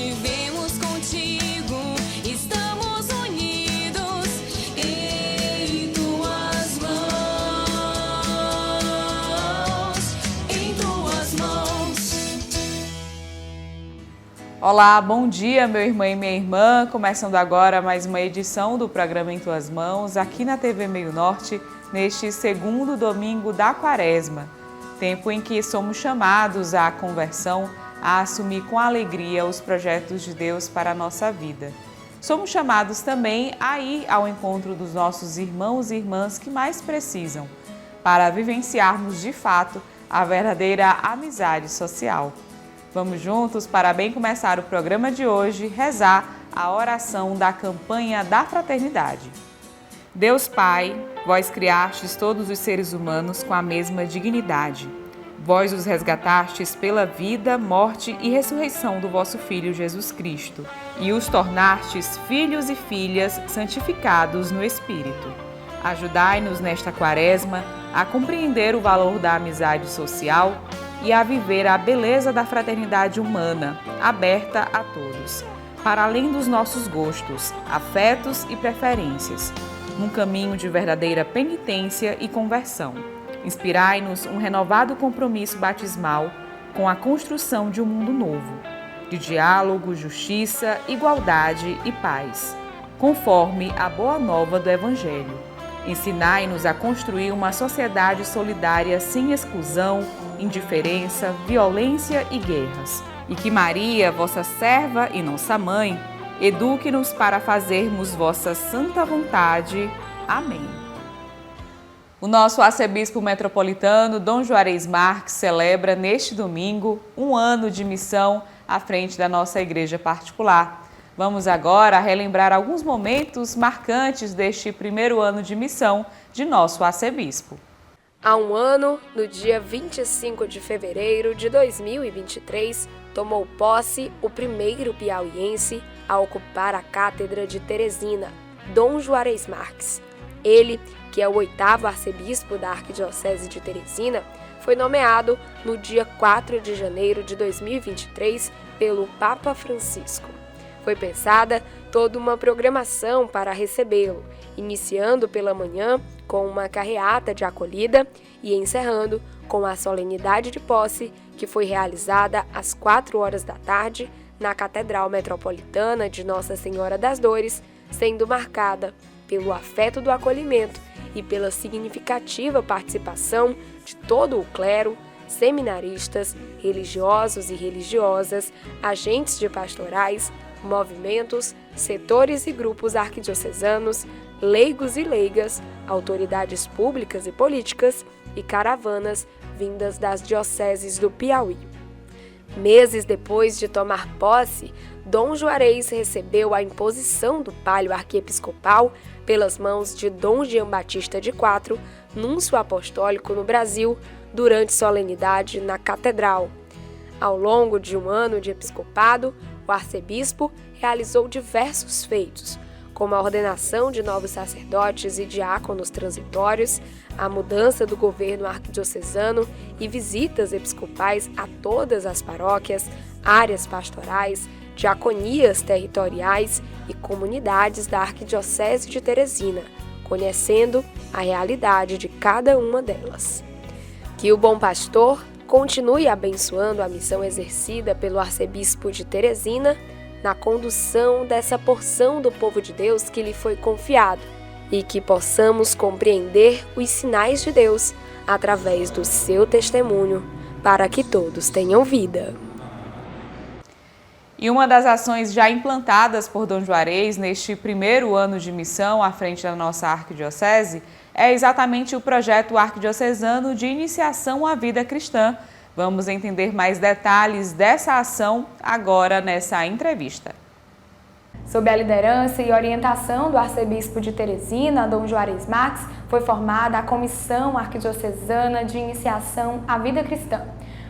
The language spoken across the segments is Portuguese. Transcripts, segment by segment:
vivemos contigo, estamos unidos em tuas mãos, em tuas mãos. Olá, bom dia, meu irmão e minha irmã. Começando agora mais uma edição do programa Em Tuas Mãos, aqui na TV Meio Norte, neste segundo domingo da Quaresma, tempo em que somos chamados à conversão, a assumir com alegria os projetos de Deus para a nossa vida. Somos chamados também a ir ao encontro dos nossos irmãos e irmãs que mais precisam, para vivenciarmos de fato a verdadeira amizade social. Vamos juntos, para bem começar o programa de hoje, rezar a oração da campanha da fraternidade. Deus Pai, vós criastes todos os seres humanos com a mesma dignidade. Vós os resgatastes pela vida, morte e ressurreição do vosso Filho Jesus Cristo, e os tornastes filhos e filhas santificados no Espírito. Ajudai-nos nesta Quaresma a compreender o valor da amizade social e a viver a beleza da fraternidade humana, aberta a todos, para além dos nossos gostos, afetos e preferências, num caminho de verdadeira penitência e conversão. Inspirai-nos um renovado compromisso batismal com a construção de um mundo novo, de diálogo, justiça, igualdade e paz, conforme a boa nova do Evangelho. Ensinai-nos a construir uma sociedade solidária sem exclusão, indiferença, violência e guerras. E que Maria, vossa serva e nossa mãe, eduque-nos para fazermos vossa santa vontade. Amém. O nosso arcebispo metropolitano, Dom Juarez Marques, celebra neste domingo um ano de missão à frente da nossa igreja particular. Vamos agora relembrar alguns momentos marcantes deste primeiro ano de missão de nosso arcebispo. Há um ano, no dia 25 de fevereiro de 2023, tomou posse o primeiro piauiense a ocupar a cátedra de Teresina, Dom Juarez Marques. Ele, que é o 8º arcebispo da Arquidiocese de Teresina, foi nomeado no dia 4 de janeiro de 2023 pelo Papa Francisco. Foi pensada toda uma programação para recebê-lo, iniciando pela manhã com uma carreata de acolhida e encerrando com a solenidade de posse, que foi realizada às 4 horas da tarde na Catedral Metropolitana de Nossa Senhora das Dores, sendo marcada pelo afeto do acolhimento e pela significativa participação de todo o clero, seminaristas, religiosos e religiosas, agentes de pastorais, movimentos, setores e grupos arquidiocesanos, leigos e leigas, autoridades públicas e políticas e caravanas vindas das dioceses do Piauí. Meses depois de tomar posse, Dom Juarez recebeu a imposição do palio arquiepiscopal pelas mãos de Dom Jean Batista de Quatro, núncio apostólico no Brasil, durante solenidade na Catedral. Ao longo de um ano de episcopado, o arcebispo realizou diversos feitos, como a ordenação de novos sacerdotes e diáconos transitórios, a mudança do governo arquidiocesano e visitas episcopais a todas as paróquias, áreas pastorais, diaconias territoriais e comunidades da Arquidiocese de Teresina, conhecendo a realidade de cada uma delas. Que o bom pastor continue abençoando a missão exercida pelo arcebispo de Teresina na condução dessa porção do povo de Deus que lhe foi confiado e que possamos compreender os sinais de Deus através do seu testemunho, para que todos tenham vida. E uma das ações já implantadas por Dom Juarez neste primeiro ano de missão à frente da nossa arquidiocese é exatamente o projeto arquidiocesano de iniciação à vida cristã. Vamos entender mais detalhes dessa ação agora nessa entrevista. Sob a liderança e orientação do arcebispo de Teresina, Dom Juarez Marques, foi formada a Comissão Arquidiocesana de Iniciação à Vida Cristã.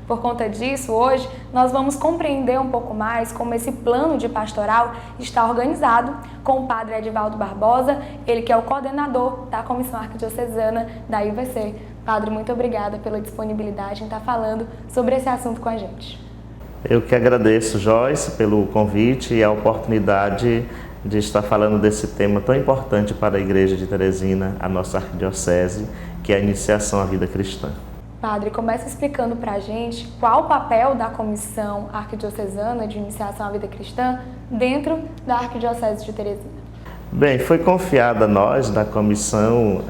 Por conta disso, hoje nós vamos compreender um pouco mais como esse plano de pastoral está organizado com o padre Edivaldo Barbosa, ele que é o coordenador da Comissão Arquidiocesana da IVC. Padre, muito obrigada pela disponibilidade em estar falando sobre esse assunto com a gente. Eu que agradeço, Joyce, pelo convite e a oportunidade de estar falando desse tema tão importante para a Igreja de Teresina, a nossa arquidiocese, que é a iniciação à vida cristã. Padre, começa explicando para a gente qual o papel da Comissão Arquidiocesana de Iniciação à Vida Cristã dentro da Arquidiocese de Teresina. Bem, foi confiada a nós, da Comissão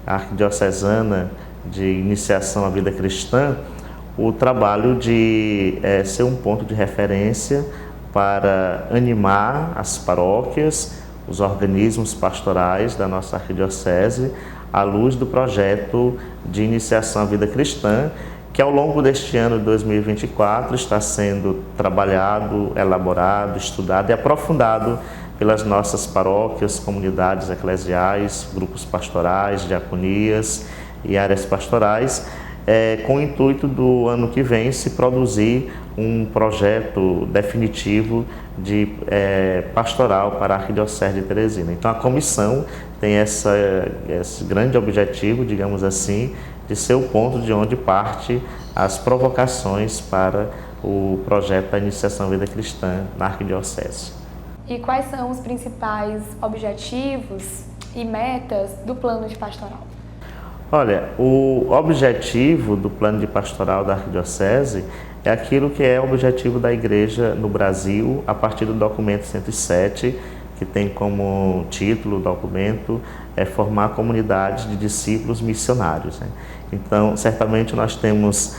Arquidiocesana de Iniciação à Vida Cristã, o trabalho de ser um ponto de referência para animar as paróquias, os organismos pastorais da nossa arquidiocese, à luz do projeto de iniciação à vida cristã, que ao longo deste ano de 2024 está sendo trabalhado, elaborado, estudado e aprofundado pelas nossas paróquias, comunidades eclesiais, grupos pastorais, diaconias e áreas pastorais, com o intuito do ano que vem se produzir um projeto definitivo de pastoral para a Arquidiocese de Teresina. Então a comissão tem esse grande objetivo, digamos assim, de ser o ponto de onde parte as provocações para o projeto da iniciação à vida cristã na Arquidiocese. E quais são os principais objetivos e metas do plano de pastoral? Olha, o objetivo do plano de pastoral da Arquidiocese é aquilo que é o objetivo da Igreja no Brasil, a partir do documento 107, que tem como título o documento formar comunidades de discípulos missionários, né? Então, certamente nós temos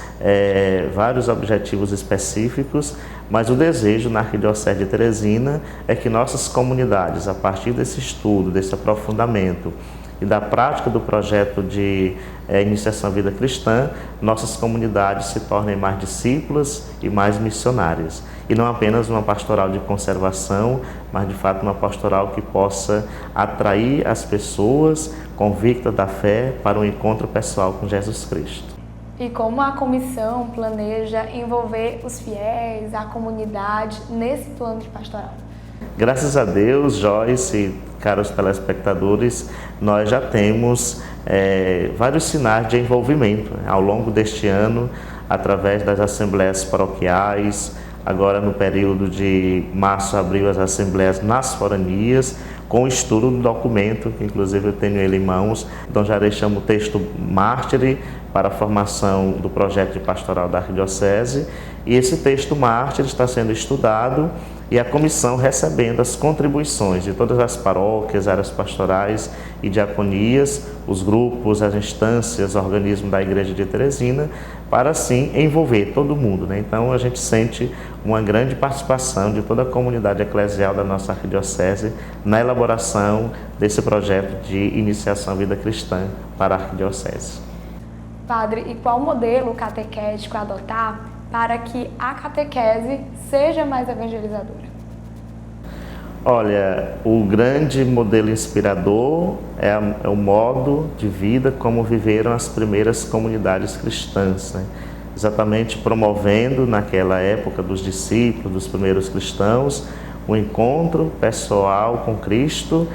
vários objetivos específicos, mas o desejo na Arquidiocese de Teresina é que nossas comunidades, a partir desse estudo, desse aprofundamento e da prática do projeto de iniciação à vida cristã, nossas comunidades se tornem mais discípulas e mais missionárias. E não apenas uma pastoral de conservação, mas de fato uma pastoral que possa atrair as pessoas convictas da fé para um encontro pessoal com Jesus Cristo. E como a comissão planeja envolver os fiéis, a comunidade, nesse plano de pastoral? Graças a Deus, Joyce e caros telespectadores, nós já temos vários sinais de envolvimento, né, ao longo deste ano, através das assembleias paroquiais, agora no período de março a abril, as assembleias nas foranias, com o estudo do documento, que inclusive eu tenho ele em mãos, Dom Jarei chama o texto Mártire para a formação do projeto de pastoral da Arquidiocese, e esse texto Mártire está sendo estudado e a comissão recebendo as contribuições de todas as paróquias, áreas pastorais e diaconias, os grupos, as instâncias, organismos da Igreja de Teresina, para assim envolver todo mundo, né? Então a gente sente uma grande participação de toda a comunidade eclesial da nossa arquidiocese na elaboração desse projeto de iniciação à vida cristã para a arquidiocese. Padre, e qual modelo catequético adotar para que a catequese seja mais evangelizadora? Olha, o grande modelo inspirador é o modo de vida como viveram as primeiras comunidades cristãs, né? Exatamente promovendo naquela época dos discípulos, dos primeiros cristãos, o encontro pessoal com Cristo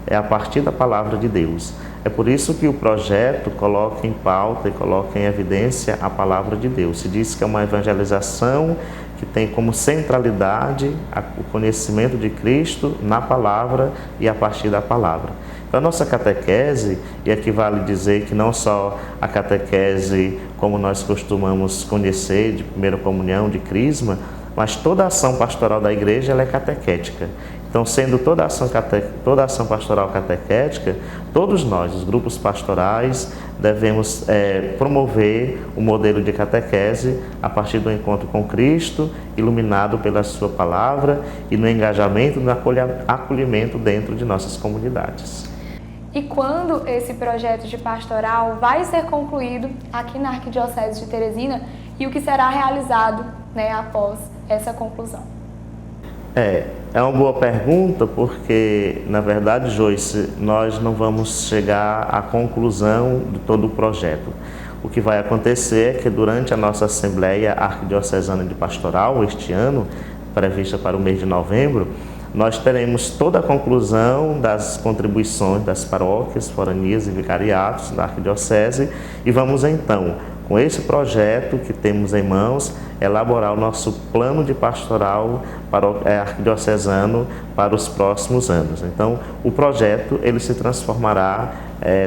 a partir da palavra de Deus. É por isso que o projeto coloca em pauta e coloca em evidência a palavra de Deus. Se diz que é uma evangelização que tem como centralidade o conhecimento de Cristo na palavra e a partir da palavra. Então, a nossa catequese, e aqui vale dizer que não só a catequese como nós costumamos conhecer, de primeira comunhão, de crisma, mas toda a ação pastoral da igreja ela é catequética. Então, sendo toda a ação pastoral catequética, todos nós, os grupos pastorais, devemos promover o modelo de catequese a partir do encontro com Cristo, iluminado pela sua palavra e no engajamento, no acolhimento dentro de nossas comunidades. E quando esse projeto de pastoral vai ser concluído aqui na Arquidiocese de Teresina e o que será realizado, né, após essa conclusão? É uma boa pergunta, porque, na verdade, Joyce, nós não vamos chegar à conclusão de todo o projeto. O que vai acontecer é que durante a nossa Assembleia Arquidiocesana de Pastoral, este ano, prevista para o mês de novembro, nós teremos toda a conclusão das contribuições das paróquias, foranias e vicariatos da Arquidiocese e vamos então, com esse projeto que temos em mãos, elaborar o nosso plano de pastoral para o arquidiocesano para os próximos anos. Então, o projeto ele se transformará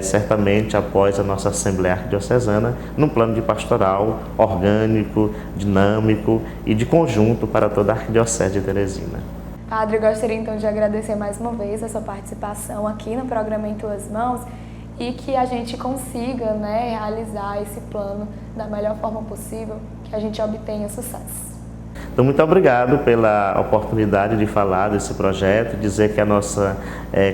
certamente após a nossa Assembleia Arquidiocesana num plano de pastoral orgânico, dinâmico e de conjunto para toda a Arquidiocese de Teresina. Padre, gostaria então de agradecer mais uma vez a sua participação aqui no programa Em Tuas Mãos e que a gente consiga, realizar esse plano da melhor forma possível, que a gente obtenha sucesso. Então, muito obrigado pela oportunidade de falar desse projeto, dizer que a nossa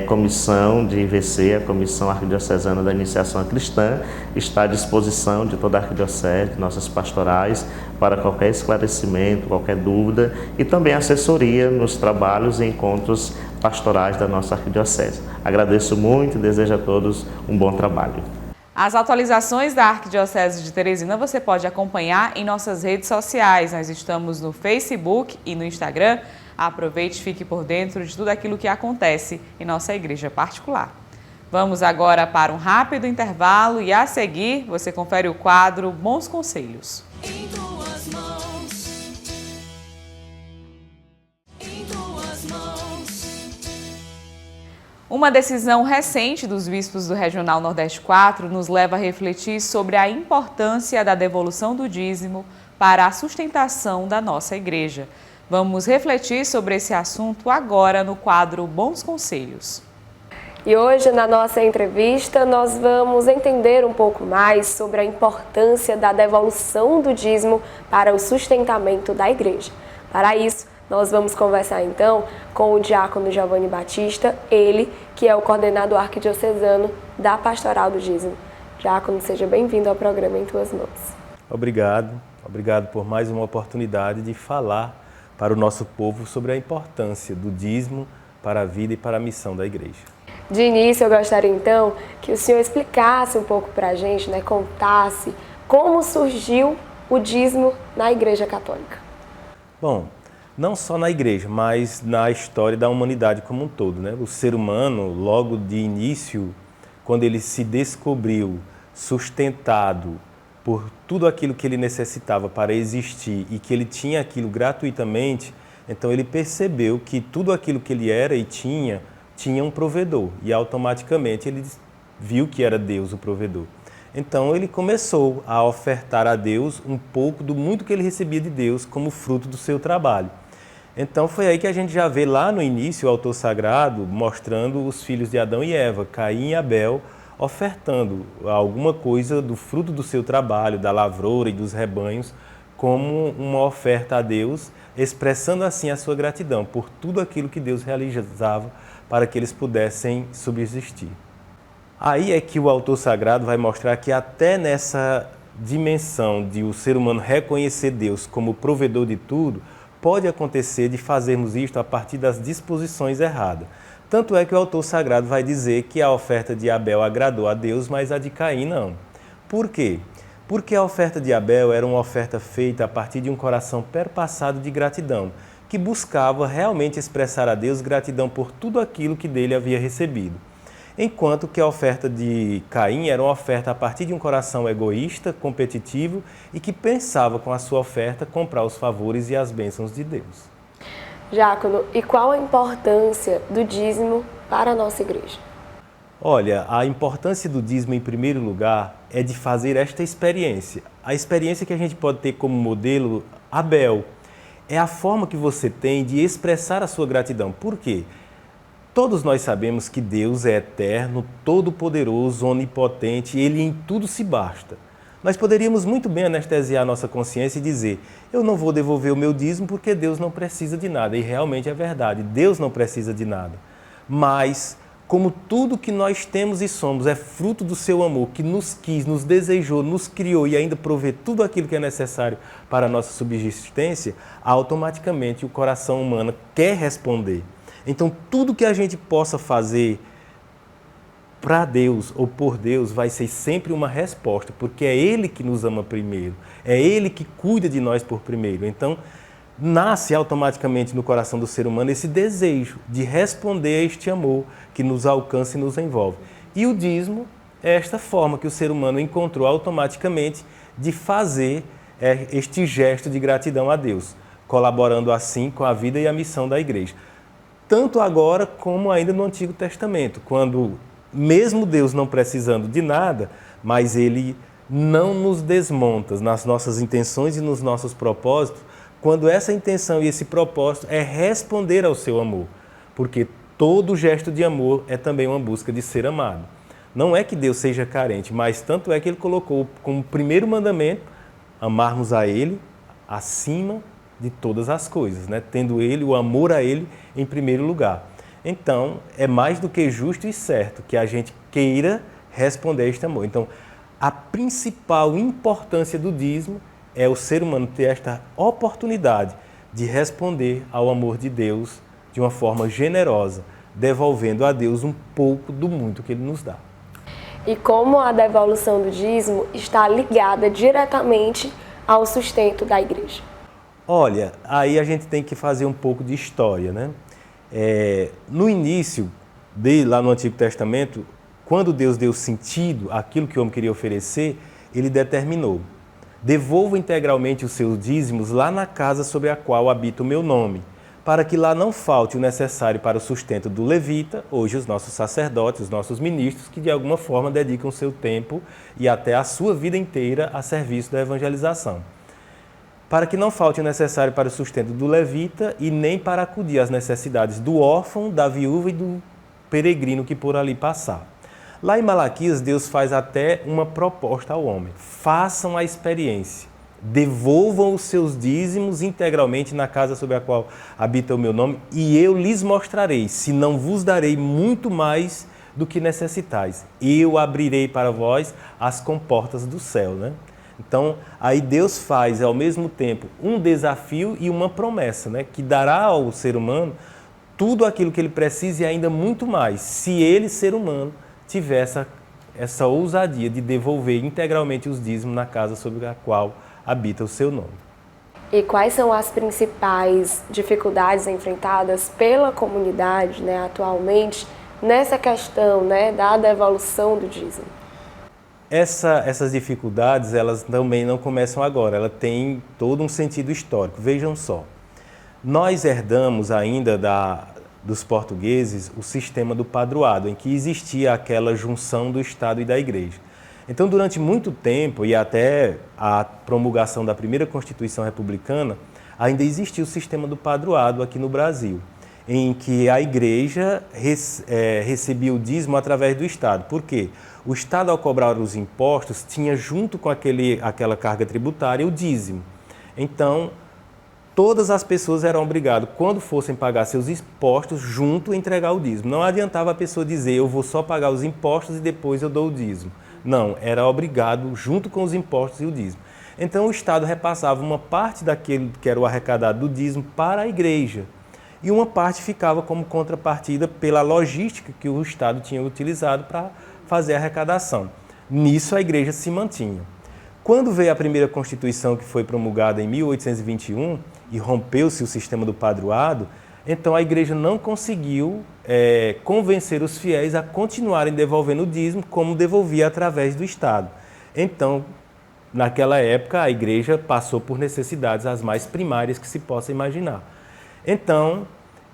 comissão de IVC, a Comissão Arquidiocesana da Iniciação Cristã, está à disposição de toda a arquidiocese, de nossas pastorais, para qualquer esclarecimento, qualquer dúvida e também assessoria nos trabalhos e encontros pastorais da nossa arquidiocese. Agradeço muito e desejo a todos um bom trabalho. As atualizações da Arquidiocese de Teresina você pode acompanhar em nossas redes sociais. Nós estamos no Facebook e no Instagram. Aproveite e fique por dentro de tudo aquilo que acontece em nossa igreja particular. Vamos agora para um rápido intervalo e a seguir você confere o quadro Bons Conselhos. Em tuas mãos. Em tuas mãos. Uma decisão recente dos bispos do Regional Nordeste 4 nos leva a refletir sobre a importância da devolução do dízimo para a sustentação da nossa igreja. Vamos refletir sobre esse assunto agora no quadro Bons Conselhos. E hoje, na nossa entrevista, nós vamos entender um pouco mais sobre a importância da devolução do dízimo para o sustentamento da igreja. Para isso, nós vamos conversar então com o diácono Giovanni Batista, ele que é o coordenador arquidiocesano da Pastoral do Dízimo. Diácono, seja bem-vindo ao programa Em Tuas Mãos. Obrigado por mais uma oportunidade de falar para o nosso povo sobre a importância do dízimo para a vida e para a missão da igreja. De início, eu gostaria então que o senhor explicasse um pouco para a gente, contasse como surgiu o dízimo na Igreja Católica. Bom, não só na igreja, mas na história da humanidade como um todo, O ser humano, logo de início, quando ele se descobriu sustentado por tudo aquilo que ele necessitava para existir e que ele tinha aquilo gratuitamente, então ele percebeu que tudo aquilo que ele era e tinha um provedor e automaticamente ele viu que era Deus o provedor. Então ele começou a ofertar a Deus um pouco do muito que ele recebia de Deus como fruto do seu trabalho. Então foi aí que a gente já vê lá no início o autor sagrado mostrando os filhos de Adão e Eva, Caim e Abel, ofertando alguma coisa do fruto do seu trabalho, da lavoura e dos rebanhos, como uma oferta a Deus, expressando assim a sua gratidão por tudo aquilo que Deus realizava para que eles pudessem subsistir. Aí é que o autor sagrado vai mostrar que até nessa dimensão de o ser humano reconhecer Deus como provedor de tudo, pode acontecer de fazermos isto a partir das disposições erradas. Tanto é que o autor sagrado vai dizer que a oferta de Abel agradou a Deus, mas a de Caim não. Por quê? Porque a oferta de Abel era uma oferta feita a partir de um coração perpassado de gratidão, que buscava realmente expressar a Deus gratidão por tudo aquilo que dele havia recebido. Enquanto que a oferta de Caim era uma oferta a partir de um coração egoísta, competitivo e que pensava com a sua oferta comprar os favores e as bênçãos de Deus. Diácono, e qual a importância do dízimo para a nossa igreja? Olha, a importância do dízimo em primeiro lugar é de fazer esta experiência. A experiência que a gente pode ter como modelo Abel é a forma que você tem de expressar a sua gratidão. Por quê? Todos nós sabemos que Deus é eterno, todo-poderoso, onipotente, Ele em tudo se basta. Nós poderíamos muito bem anestesiar a nossa consciência e dizer: eu não vou devolver o meu dízimo porque Deus não precisa de nada. E realmente é verdade, Deus não precisa de nada. Mas, como tudo que nós temos e somos é fruto do seu amor, que nos quis, nos desejou, nos criou e ainda provê tudo aquilo que é necessário para a nossa subsistência, automaticamente o coração humano quer responder. Então, tudo que a gente possa fazer para Deus ou por Deus vai ser sempre uma resposta, porque é Ele que nos ama primeiro, é Ele que cuida de nós por primeiro. Então, nasce automaticamente no coração do ser humano esse desejo de responder a este amor que nos alcança e nos envolve. E o dízimo é esta forma que o ser humano encontrou automaticamente de fazer este gesto de gratidão a Deus, colaborando assim com a vida e a missão da igreja. Tanto agora como ainda no Antigo Testamento, quando mesmo Deus não precisando de nada, mas Ele não nos desmonta nas nossas intenções e nos nossos propósitos, quando essa intenção e esse propósito é responder ao seu amor, porque todo gesto de amor é também uma busca de ser amado. Não é que Deus seja carente, mas tanto é que Ele colocou como primeiro mandamento amarmos a Ele acima de todas as coisas, né? Tendo Ele, o amor a Ele em primeiro lugar. Então, é mais do que justo e certo que a gente queira responder a este amor. Então, a principal importância do dízimo é o ser humano ter esta oportunidade de responder ao amor de Deus de uma forma generosa, devolvendo a Deus um pouco do muito que Ele nos dá. E como a devolução do dízimo está ligada diretamente ao sustento da igreja? Olha, aí a gente tem que fazer um pouco de história, né? No início, lá no Antigo Testamento, quando Deus deu sentido àquilo que o homem queria oferecer, Ele determinou: devolva integralmente os seus dízimos lá na casa sobre a qual habita o meu nome, para que lá não falte o necessário para o sustento do levita, hoje os nossos sacerdotes, os nossos ministros, que de alguma forma dedicam o seu tempo e até a sua vida inteira a serviço da evangelização. Para que não falte o necessário para o sustento do levita e nem para acudir às necessidades do órfão, da viúva e do peregrino que por ali passar. Lá em Malaquias, Deus faz até uma proposta ao homem: façam a experiência, devolvam os seus dízimos integralmente na casa sobre a qual habita o meu nome, e eu lhes mostrarei, se não vos darei muito mais do que necessitais. Eu abrirei para vós as comportas do céu, né? Então, aí Deus faz ao mesmo tempo um desafio e uma promessa, né? Que dará ao ser humano tudo aquilo que ele precisa e ainda muito mais, se ele, ser humano, tiver essa ousadia de devolver integralmente os dízimos na casa sobre a qual habita o seu nome. E quais são as principais dificuldades enfrentadas pela comunidade, né, atualmente nessa questão, né, da devolução do dízimo? Essas dificuldades, elas também não começam agora, ela tem todo um sentido histórico. Vejam só, nós herdamos ainda dos portugueses o sistema do padroado, em que existia aquela junção do Estado e da Igreja. Então, durante muito tempo, e até a promulgação da primeira Constituição Republicana, ainda existia o sistema do padroado aqui no Brasil, em que a Igreja recebia o dízimo através do Estado. Por quê? O Estado, ao cobrar os impostos, tinha junto com aquela carga tributária o dízimo. Então, todas as pessoas eram obrigadas, quando fossem pagar seus impostos, junto a entregar o dízimo. Não adiantava a pessoa dizer: eu vou só pagar os impostos e depois eu dou o dízimo. Não, era obrigado junto com os impostos e o dízimo. Então o Estado repassava uma parte daquele que era o arrecadado do dízimo para a igreja. E uma parte ficava como contrapartida pela logística que o Estado tinha utilizado para fazer a arrecadação. Nisso a igreja se mantinha. Quando veio a primeira Constituição, que foi promulgada em 1821, e rompeu-se o sistema do padroado, então a igreja não conseguiu convencer os fiéis a continuarem devolvendo o dízimo como devolvia através do Estado. Então, naquela época, a igreja passou por necessidades as mais primárias que se possa imaginar. Então,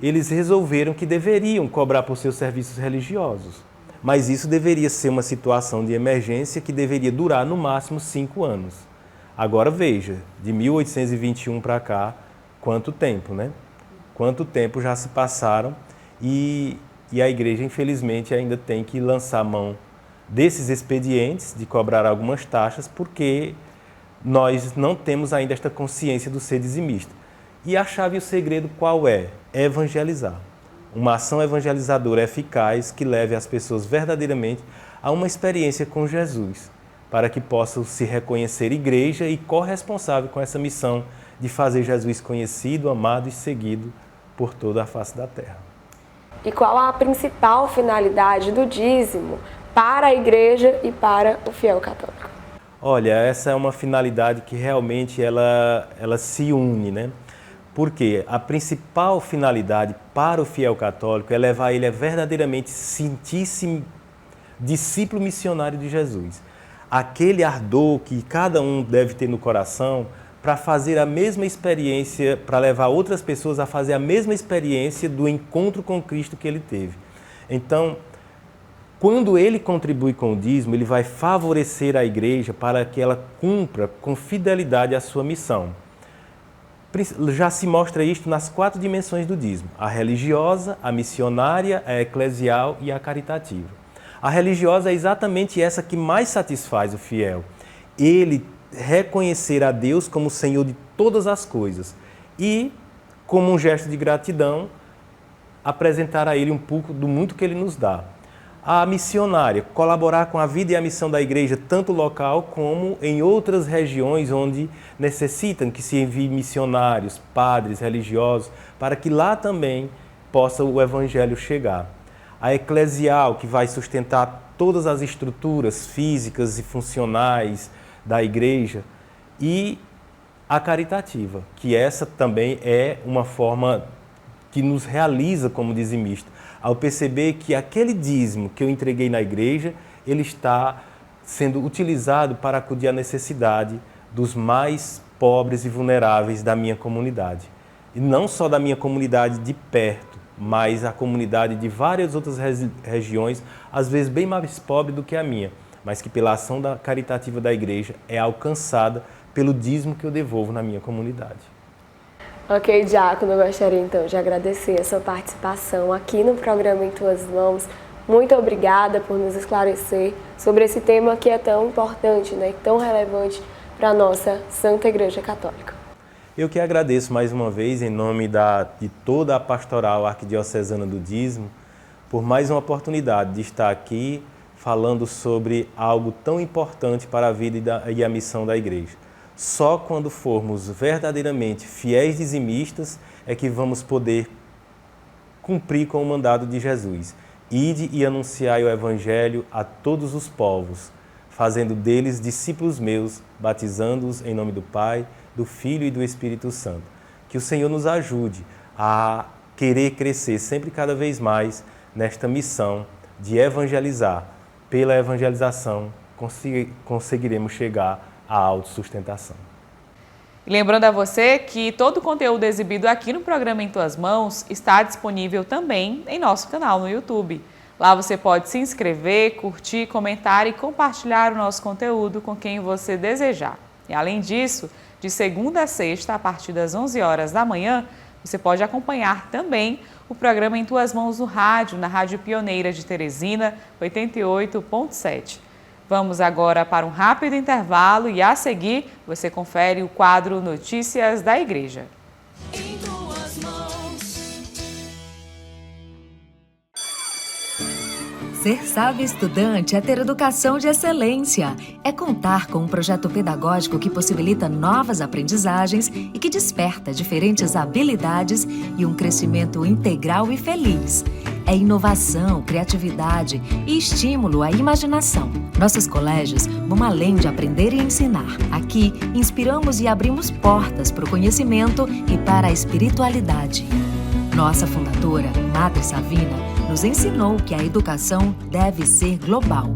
eles resolveram que deveriam cobrar por seus serviços religiosos, mas isso deveria ser uma situação de emergência que deveria durar no máximo 5 anos. Agora veja, de 1821 para cá, quanto tempo, né? Quanto tempo já se passaram e a igreja, infelizmente, ainda tem que lançar mão desses expedientes de cobrar algumas taxas, porque nós não temos ainda esta consciência do ser dizimista. E a chave e o segredo qual é? Evangelizar. Uma ação evangelizadora eficaz que leve as pessoas verdadeiramente a uma experiência com Jesus, para que possam se reconhecer igreja e corresponsável com essa missão de fazer Jesus conhecido, amado e seguido por toda a face da terra. E qual a principal finalidade do dízimo para a igreja e para o fiel católico? Olha, essa é uma finalidade que realmente ela se une, né? Porque a principal finalidade para o fiel católico é levar ele a verdadeiramente sentir-se discípulo missionário de Jesus. aquele ardor que cada um deve ter no coração para fazer a mesma experiência, para levar outras pessoas a fazer a mesma experiência do encontro com Cristo que ele teve. Então, quando ele contribui com o dízimo, ele vai favorecer a igreja para que ela cumpra com fidelidade a sua missão. Já se mostra isto nas 4 dimensões do dízimo: a religiosa, a missionária, a eclesial e a caritativa. A religiosa é exatamente essa que mais satisfaz o fiel. Ele reconhecer a Deus como Senhor de todas as coisas e, como um gesto de gratidão, apresentar a Ele um pouco do muito que Ele nos dá. A missionária, colaborar com a vida e a missão da igreja, tanto local como em outras regiões onde necessitam que se envie missionários, padres, religiosos, para que lá também possa o evangelho chegar. A eclesial, que vai sustentar todas as estruturas físicas e funcionais da igreja, e a caritativa, que essa também é uma forma que nos realiza como dizimista, ao perceber que aquele dízimo que eu entreguei na igreja, ele está sendo utilizado para acudir à necessidade dos mais pobres e vulneráveis da minha comunidade. E não só da minha comunidade de perto, mas a comunidade de várias outras regiões, às vezes bem mais pobre do que a minha, mas que pela ação caritativa da igreja é alcançada pelo dízimo que eu devolvo na minha comunidade. Ok, Diácono, eu gostaria então de agradecer a sua participação aqui no programa Em Tuas Mãos. Muito obrigada por nos esclarecer sobre esse tema que é tão importante, né, tão relevante para a nossa Santa Igreja Católica. Eu que agradeço mais uma vez, em nome de toda a pastoral arquidiocesana do dízimo, por mais uma oportunidade de estar aqui falando sobre algo tão importante para a vida e a missão da igreja. Só quando formos verdadeiramente fiéis dizimistas é que vamos poder cumprir com o mandado de Jesus. Ide e anunciai o Evangelho a todos os povos, fazendo deles discípulos meus, batizando-os em nome do Pai, do Filho e do Espírito Santo. Que o Senhor nos ajude a querer crescer sempre cada vez mais nesta missão de evangelizar. Pela evangelização, conseguiremos chegar à autossustentação. E lembrando a você que todo o conteúdo exibido aqui no programa Em Tuas Mãos está disponível também em nosso canal no YouTube. Lá você pode se inscrever, curtir, comentar e compartilhar o nosso conteúdo com quem você desejar. E além disso, de segunda a sexta, a partir das 11 horas da manhã, você pode acompanhar também o programa Em Tuas Mãos no rádio, na Rádio Pioneira de Teresina, 88.7. Vamos agora para um rápido intervalo e a seguir você confere o quadro Notícias da Igreja. Em tuas mãos. Ser sábio estudante é ter educação de excelência. É contar com um projeto pedagógico que possibilita novas aprendizagens e que desperta diferentes habilidades e um crescimento integral e feliz. É inovação, criatividade e estímulo à imaginação. Nossos colégios vão além de aprender e ensinar. Aqui, inspiramos e abrimos portas para o conhecimento e para a espiritualidade. Nossa fundadora, Madre Savina, nos ensinou que a educação deve ser global.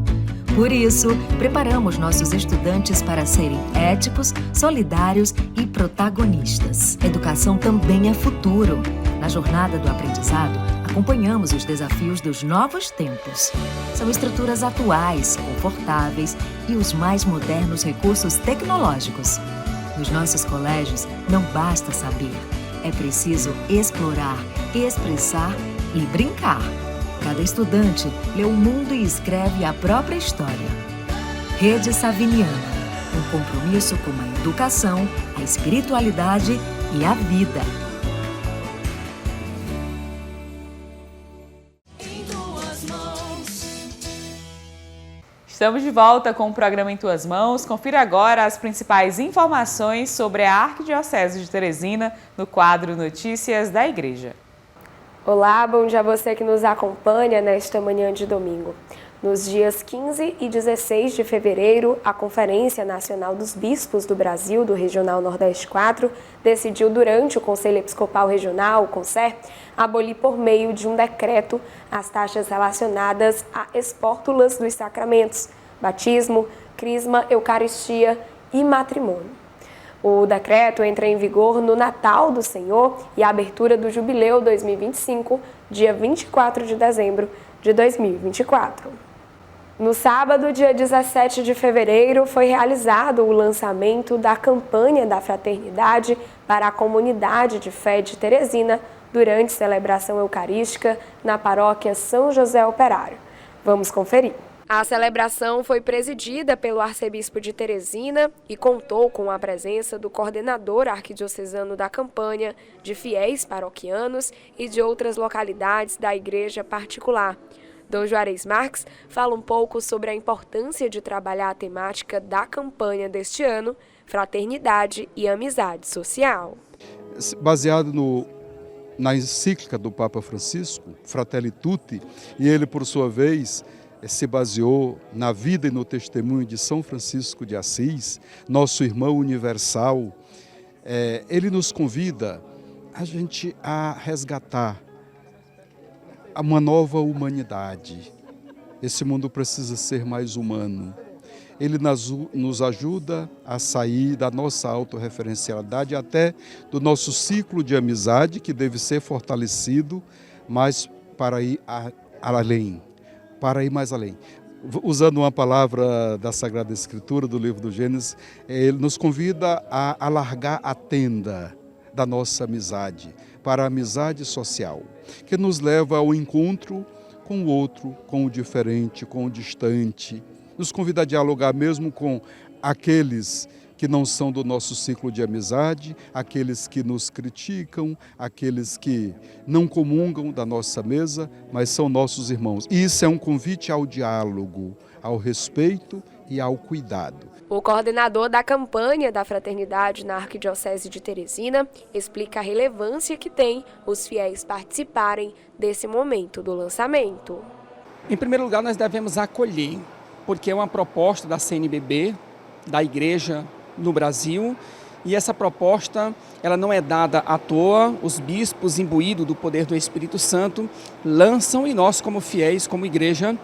Por isso, preparamos nossos estudantes para serem éticos, solidários e protagonistas. Educação também é futuro. Na jornada do aprendizado, acompanhamos os desafios dos novos tempos. São estruturas atuais, confortáveis e os mais modernos recursos tecnológicos. Nos nossos colégios, não basta saber. É preciso explorar, expressar e brincar. Cada estudante lê o mundo e escreve a própria história. Rede Saviniana, um compromisso com a educação, a espiritualidade e a vida. Em tuas mãos. Estamos de volta com o programa Em Tuas Mãos. Confira agora as principais informações sobre a Arquidiocese de Teresina no quadro Notícias da Igreja. Olá, bom dia a você que nos acompanha nesta manhã de domingo. Nos dias 15 e 16 de fevereiro, a Conferência Nacional dos Bispos do Brasil, do Regional Nordeste 4, decidiu durante o Conselho Episcopal Regional, o CONSER, abolir por meio de um decreto as taxas relacionadas a espórtulas dos sacramentos, batismo, crisma, eucaristia e matrimônio. O decreto entra em vigor no Natal do Senhor e a abertura do Jubileu 2025, dia 24 de dezembro de 2024. No sábado, dia 17 de fevereiro, foi realizado o lançamento da campanha da Fraternidade para a comunidade de fé de Teresina durante celebração eucarística na paróquia São José Operário. Vamos conferir. A celebração foi presidida pelo arcebispo de Teresina e contou com a presença do coordenador arquidiocesano da campanha, de fiéis paroquianos e de outras localidades da igreja particular. Dom Juarez Marques fala um pouco sobre a importância de trabalhar a temática da campanha deste ano, fraternidade e amizade social. Baseado na encíclica do Papa Francisco, Fratelli Tutti, e ele, por sua vez, se baseou na vida e no testemunho de São Francisco de Assis, nosso irmão universal. Ele nos convida a gente a resgatar uma nova humanidade. Esse mundo precisa ser mais humano. Ele nos ajuda a sair da nossa autorreferencialidade, até do nosso ciclo de amizade, que deve ser fortalecido, mas para ir além. Para ir mais além. Usando uma palavra da Sagrada Escritura, do livro do Gênesis, ele nos convida a alargar a tenda da nossa amizade, para a amizade social, que nos leva ao encontro com o outro, com o diferente, com o distante. Nos convida a dialogar mesmo com aqueles que não são do nosso ciclo de amizade, aqueles que nos criticam, aqueles que não comungam da nossa mesa, mas são nossos irmãos. E isso é um convite ao diálogo, ao respeito e ao cuidado. O coordenador da campanha da Fraternidade na Arquidiocese de Teresina explica a relevância que tem os fiéis participarem desse momento do lançamento. Em primeiro lugar, nós devemos acolher, porque é uma proposta da CNBB, da Igreja no Brasil, e essa proposta ela não é dada à toa. Os bispos, imbuídos do poder do Espírito Santo, lançam, e nós, como fiéis, como igreja,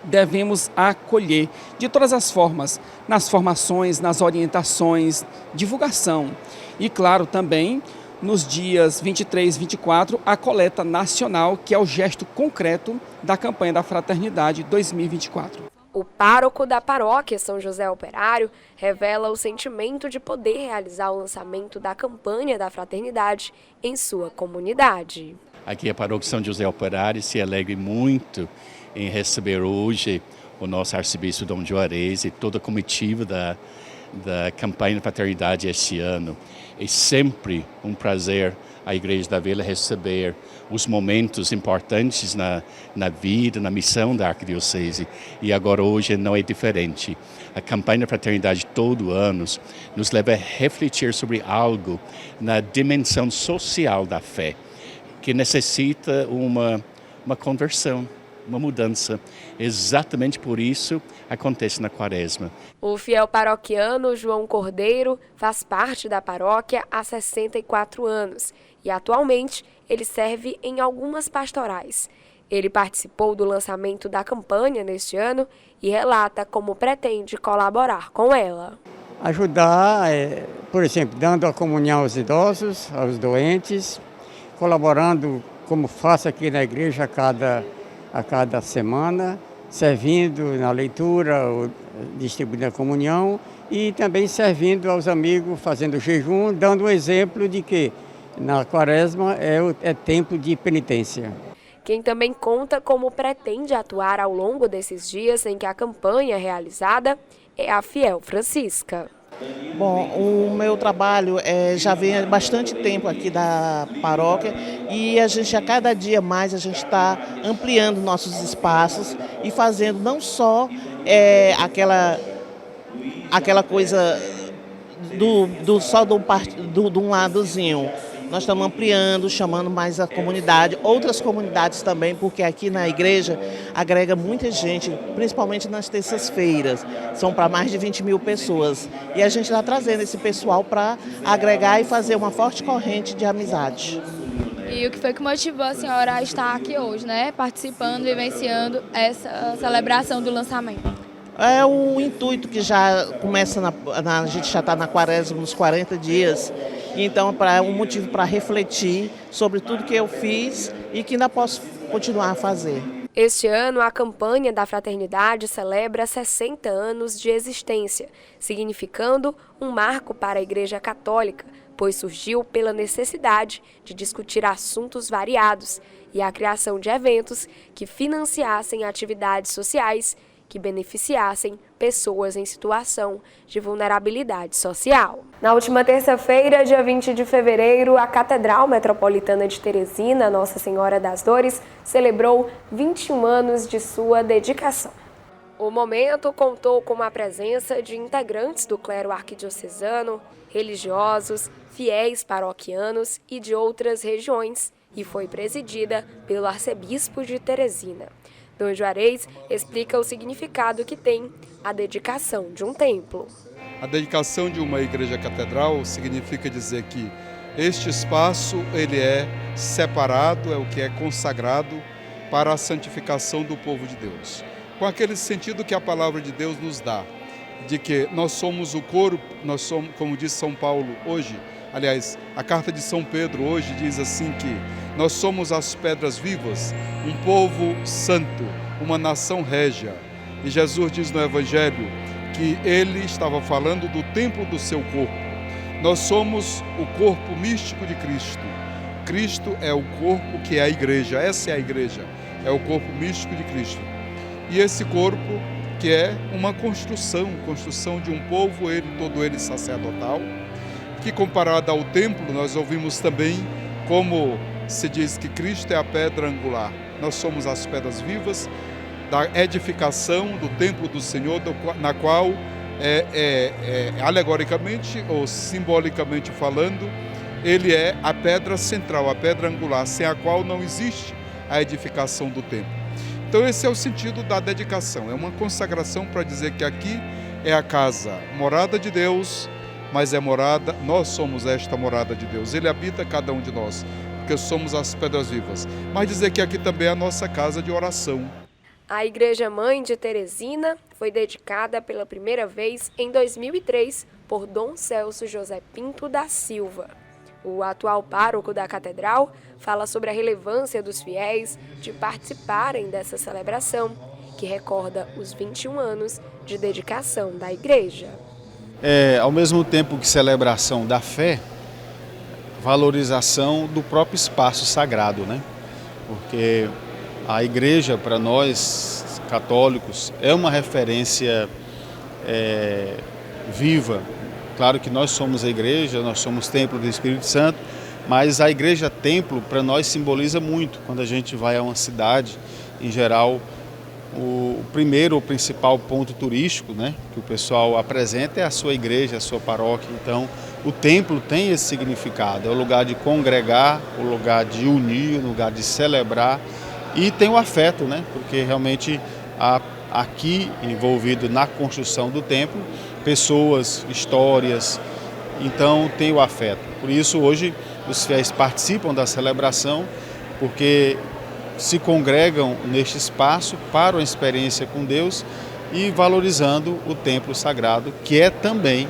devemos acolher de todas as formas, nas formações, nas orientações, divulgação. E claro, também nos dias 23 e 24, a coleta nacional, que é o gesto concreto da campanha da Fraternidade 2024. O pároco da paróquia São José Operário revela o sentimento de poder realizar o lançamento da campanha da Fraternidade em sua comunidade. Aqui a paróquia São José Operário se alegra muito em receber hoje o nosso arcebispo Dom Juarez e toda a comitiva da campanha da Fraternidade este ano. É sempre um prazer a Igreja da Vila receber os momentos importantes na vida, na missão da Arquidiocese. E agora hoje não é diferente. A campanha da Fraternidade todo ano nos leva a refletir sobre algo na dimensão social da fé, que necessita uma conversão, uma mudança. Exatamente por isso acontece na Quaresma. O fiel paroquiano João Cordeiro faz parte da paróquia há 64 anos e atualmente ele serve em algumas pastorais. Ele participou do lançamento da campanha neste ano e relata como pretende colaborar com ela. Ajudar, por exemplo, dando a comunhão aos idosos, aos doentes, colaborando como faço aqui na igreja a cada semana, servindo na leitura, distribuindo a comunhão e também servindo aos amigos, fazendo jejum, dando um exemplo de que na Quaresma é tempo de penitência. Quem também conta como pretende atuar ao longo desses dias em que a campanha é realizada é a fiel Francisca. Bom, o meu trabalho já vem há bastante tempo aqui da paróquia e a cada dia mais a gente está ampliando nossos espaços e fazendo não só aquela coisa de um ladozinho. Nós estamos ampliando, chamando mais a comunidade, outras comunidades também, porque aqui na igreja agrega muita gente, principalmente nas terças-feiras. São para mais de 20 mil pessoas. E a gente está trazendo esse pessoal para agregar e fazer uma forte corrente de amizade. E o que foi que motivou a senhora a estar aqui hoje, né? Participando, vivenciando essa celebração do lançamento? É o intuito que já começa, a gente já está na quaresma, nos 40 dias. Então, é um motivo para refletir sobre tudo que eu fiz e que ainda posso continuar a fazer. Este ano, a campanha da Fraternidade celebra 60 anos de existência, significando um marco para a Igreja Católica, pois surgiu pela necessidade de discutir assuntos variados e a criação de eventos que financiassem atividades sociais que beneficiassem pessoas em situação de vulnerabilidade social. Na última terça-feira, dia 20 de fevereiro, a Catedral Metropolitana de Teresina, Nossa Senhora das Dores, celebrou 21 anos de sua dedicação. O momento contou com a presença de integrantes do clero arquidiocesano, religiosos, fiéis paroquianos e de outras regiões, e foi presidida pelo arcebispo de Teresina. Dom Juarez explica o significado que tem a dedicação de um templo. A dedicação de uma igreja catedral significa dizer que este espaço ele é separado, é o que é consagrado para a santificação do povo de Deus. Com aquele sentido que a palavra de Deus nos dá, de que nós somos o corpo, nós somos, como diz São Paulo hoje, aliás, a carta de São Pedro hoje diz assim que nós somos as pedras vivas, um povo santo, uma nação régia. E Jesus diz no Evangelho que ele estava falando do templo do seu corpo. Nós somos o corpo místico de Cristo. Cristo é o corpo que é a igreja, essa é a igreja, é o corpo místico de Cristo. E esse corpo que é uma construção de um povo, todo ele sacerdotal, que comparado ao templo, nós ouvimos também como se diz que Cristo é a pedra angular. Nós somos as pedras vivas da edificação do templo do Senhor, na qual, alegoricamente ou simbolicamente falando, ele é a pedra central, a pedra angular, sem a qual não existe a edificação do templo. Então esse é o sentido da dedicação, é uma consagração para dizer que aqui é a casa, morada de Deus, mas é morada, nós somos esta morada de Deus, ele habita cada um de nós, porque somos as pedras vivas, mas dizer que aqui também é a nossa casa de oração. A Igreja Mãe de Teresina foi dedicada pela primeira vez em 2003 por Dom Celso José Pinto da Silva. O atual pároco da catedral fala sobre a relevância dos fiéis de participarem dessa celebração, que recorda os 21 anos de dedicação da igreja. Ao mesmo tempo que celebração da fé, valorização do próprio espaço sagrado, né? Porque a igreja, para nós católicos, é uma referência viva. Claro que nós somos a igreja, nós somos templo do Espírito Santo, mas a igreja templo para nós simboliza muito. Quando a gente vai a uma cidade, em geral, o primeiro ou principal ponto turístico, né, que o pessoal apresenta é a sua igreja, a sua paróquia. Então, o templo tem esse significado, é o lugar de congregar, o lugar de unir, o lugar de celebrar, e tem o afeto, né, porque realmente aqui envolvido na construção do templo, pessoas, histórias, então tem o afeto. Por isso hoje os fiéis participam da celebração, porque se congregam neste espaço para uma experiência com Deus e valorizando o templo sagrado, que é também,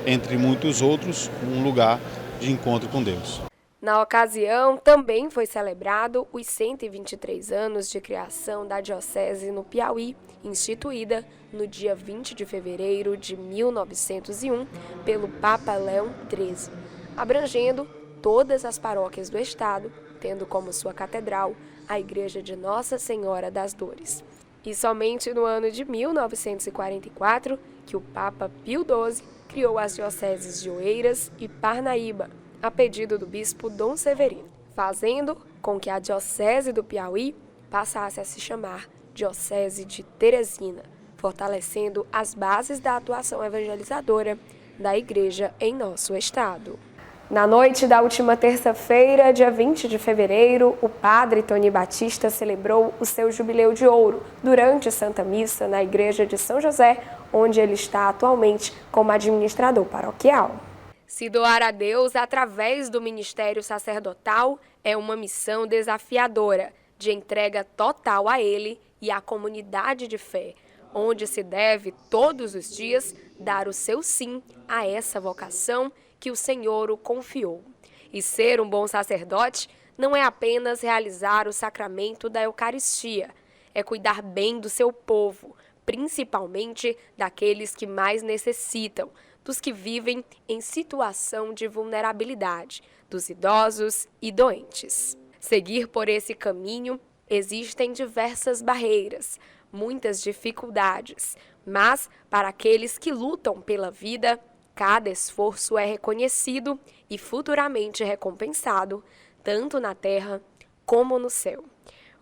entre muitos outros, um lugar de encontro com Deus. Na ocasião, também foi celebrado os 123 anos de criação da Diocese no Piauí, instituída no dia 20 de fevereiro de 1901 pelo Papa Leão XIII, abrangendo todas as paróquias do estado, tendo como sua catedral a Igreja de Nossa Senhora das Dores. E somente no ano de 1944 que o Papa Pio XII criou as dioceses de Oeiras e Parnaíba, a pedido do bispo Dom Severino, fazendo com que a Diocese do Piauí passasse a se chamar Diocese de Teresina, fortalecendo as bases da atuação evangelizadora da Igreja em nosso estado. Na noite da última terça-feira, dia 20 de fevereiro, o padre Tony Batista celebrou o seu jubileu de ouro durante Santa Missa na Igreja de São José, onde ele está atualmente como administrador paroquial. Se doar a Deus através do ministério sacerdotal é uma missão desafiadora, de entrega total a Ele e à comunidade de fé, onde se deve, todos os dias, dar o seu sim a essa vocação que o Senhor o confiou. E ser um bom sacerdote não é apenas realizar o sacramento da Eucaristia, é cuidar bem do seu povo, principalmente daqueles que mais necessitam, dos que vivem em situação de vulnerabilidade, dos idosos e doentes. Seguir por esse caminho existem diversas barreiras, muitas dificuldades, mas para aqueles que lutam pela vida, cada esforço é reconhecido e futuramente recompensado, tanto na terra como no céu.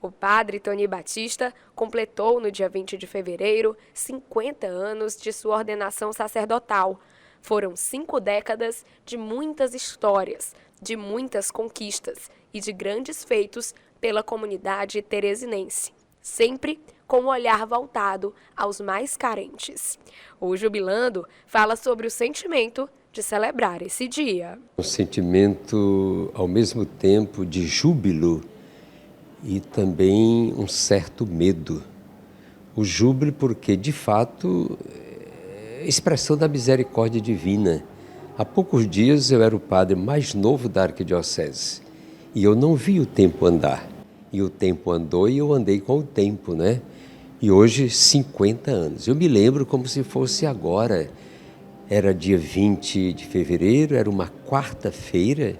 O padre Tony Batista completou no dia 20 de fevereiro 50 anos de sua ordenação sacerdotal. Foram 5 décadas de muitas histórias, de muitas conquistas e de grandes feitos pela comunidade teresinense, sempre com o olhar voltado aos mais carentes. O jubilando fala sobre o sentimento de celebrar esse dia. Um sentimento, ao mesmo tempo, de júbilo e também um certo medo. O júbilo porque, de fato, é expressão da misericórdia divina. Há poucos dias eu era o padre mais novo da arquidiocese e eu não vi o tempo andar. E o tempo andou e eu andei com o tempo, né? E hoje, 50 anos. Eu me lembro como se fosse agora. Era dia 20 de fevereiro, era uma quarta-feira,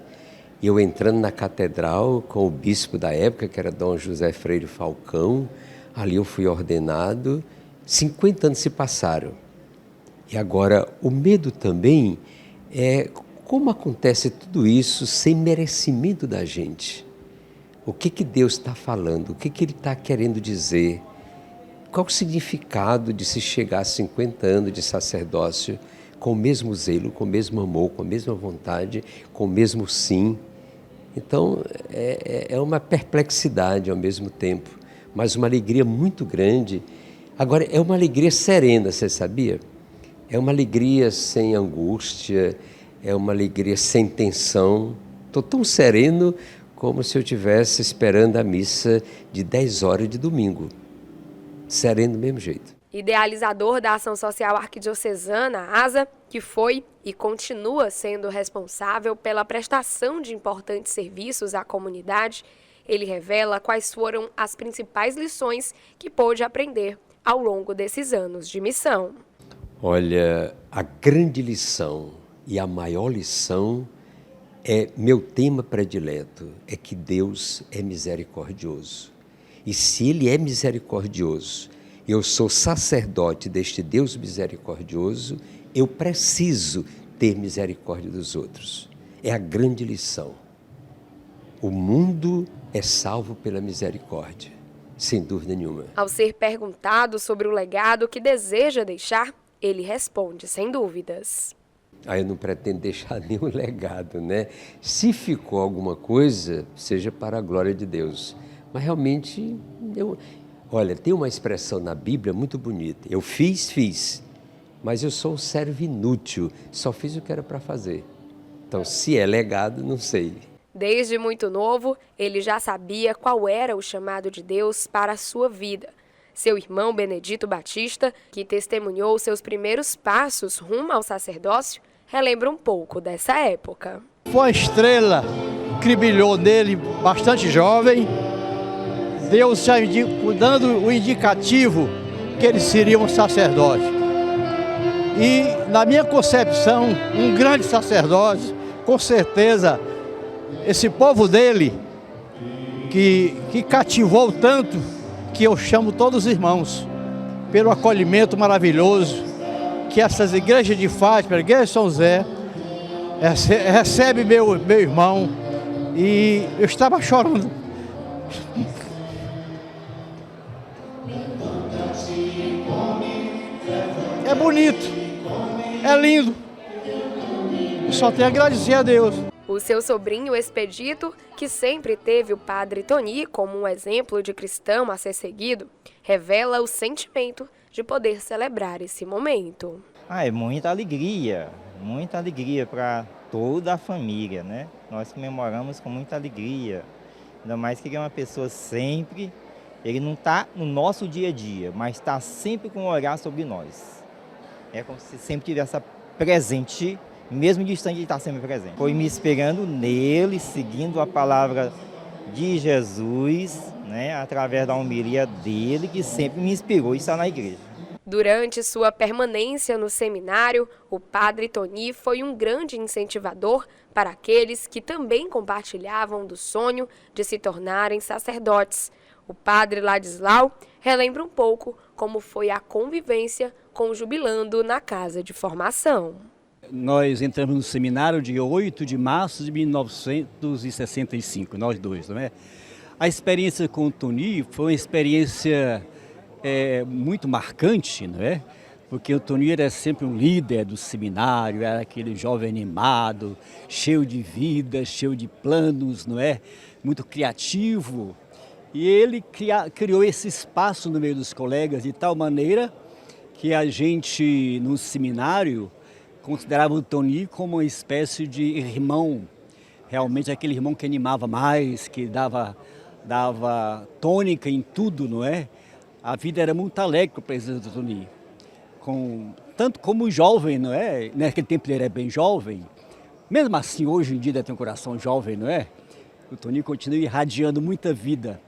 e eu entrando na catedral com o bispo da época, que era Dom José Freire Falcão. Ali eu fui ordenado. 50 anos se passaram. E agora, o medo também é como acontece tudo isso sem merecimento da gente. O que Deus está falando? O que Ele está querendo dizer? Qual o significado de se chegar a 50 anos de sacerdócio com o mesmo zelo, com o mesmo amor, com a mesma vontade, com o mesmo sim? Então, é uma perplexidade ao mesmo tempo, mas uma alegria muito grande. Agora, é uma alegria serena, você sabia? É uma alegria sem angústia, é uma alegria sem tensão. Estou tão sereno como se eu estivesse esperando a missa de 10 horas de domingo. Sereno do mesmo jeito. Idealizador da Ação Social Arquidiocesana, ASA, que foi e continua sendo responsável pela prestação de importantes serviços à comunidade, ele revela quais foram as principais lições que pôde aprender ao longo desses anos de missão. Olha, a grande lição e a maior lição é meu tema predileto, é que Deus é misericordioso. E se Ele é misericordioso, eu sou sacerdote deste Deus misericordioso, eu preciso ter misericórdia dos outros. É a grande lição. O mundo é salvo pela misericórdia, sem dúvida nenhuma. Ao ser perguntado sobre o legado que deseja deixar, ele responde sem dúvidas. Eu não pretendo deixar nenhum legado, né? Se ficou alguma coisa, seja para a glória de Deus. Mas realmente, olha, tem uma expressão na Bíblia muito bonita. Eu fiz, mas eu sou um servo inútil, só fiz o que era para fazer. Então, se é legado, não sei. Desde muito novo, ele já sabia qual era o chamado de Deus para a sua vida. Seu irmão Benedito Batista, que testemunhou seus primeiros passos rumo ao sacerdócio, relembra um pouco dessa época. Foi uma estrela que brilhou nele bastante jovem, Deus já dando o indicativo que ele seria um sacerdote. E, na minha concepção, um grande sacerdote, com certeza, esse povo dele, que cativou tanto, que eu chamo todos os irmãos, pelo acolhimento maravilhoso, que essas igrejas de Fátima, a igreja de São José, recebe meu irmão, e eu estava chorando. É bonito, é lindo, só tenho a agradecer a Deus. O seu sobrinho Expedito, que sempre teve o padre Tony como um exemplo de cristão a ser seguido, revela o sentimento de poder celebrar esse momento. É muita alegria para toda a família, né? Nós comemoramos com muita alegria, ainda mais que ele é uma pessoa sempre Ele não está no nosso dia a dia, mas está sempre com um olhar sobre nós. É como se sempre estivesse presente, mesmo distante, ele está sempre presente. Foi me esperando nele, seguindo a palavra de Jesus, né, através da homilia dele, que sempre me inspirou a estar na igreja. Durante sua permanência no seminário, o padre Tony foi um grande incentivador para aqueles que também compartilhavam do sonho de se tornarem sacerdotes. O padre Ladislau relembra um pouco como foi a convivência com o jubilando na casa de formação. Nós entramos no seminário dia 8 de março de 1965, nós dois, não é? A experiência com o Tony foi uma experiência muito marcante, não é? Porque o Tony era sempre um líder do seminário, era aquele jovem animado, cheio de vida, cheio de planos, não é? Muito criativo. E ele criou esse espaço no meio dos colegas de tal maneira que a gente, no seminário, considerava o Tony como uma espécie de irmão, realmente aquele irmão que animava mais, que dava tônica em tudo, não é? A vida era muito alegre com o presidente do Tony, tanto como jovem, não é? Naquele tempo ele era bem jovem, mesmo assim hoje em dia ele tem um coração jovem, não é? O Tony continua irradiando muita vida.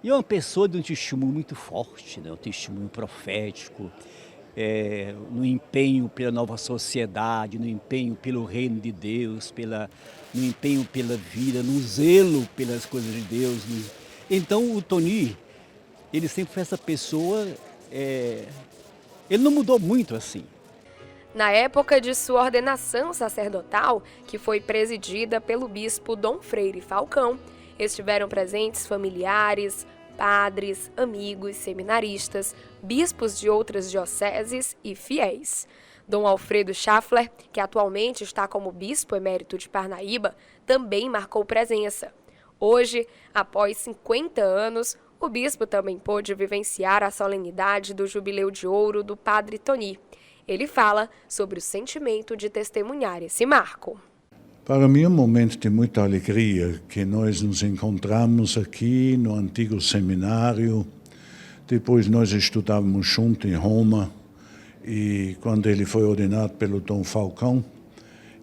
E é uma pessoa de um testemunho muito forte, né? Um testemunho profético, no empenho pela nova sociedade, no empenho pelo reino de Deus, no empenho pela vida, no zelo pelas coisas de Deus. Então o Tony, ele sempre foi essa pessoa, ele não mudou muito assim. Na época de sua ordenação sacerdotal, que foi presidida pelo bispo Dom Freire Falcão, estiveram presentes familiares, padres, amigos, seminaristas, bispos de outras dioceses e fiéis. Dom Alfredo Schaffler, que atualmente está como bispo emérito de Parnaíba, também marcou presença. Hoje, após 50 anos, o bispo também pôde vivenciar a solenidade do Jubileu de Ouro do Padre Tony. Ele fala sobre o sentimento de testemunhar esse marco. Para mim é um momento de muita alegria que nós nos encontramos aqui no antigo seminário. Depois nós estudávamos juntos em Roma e quando ele foi ordenado pelo Dom Falcão,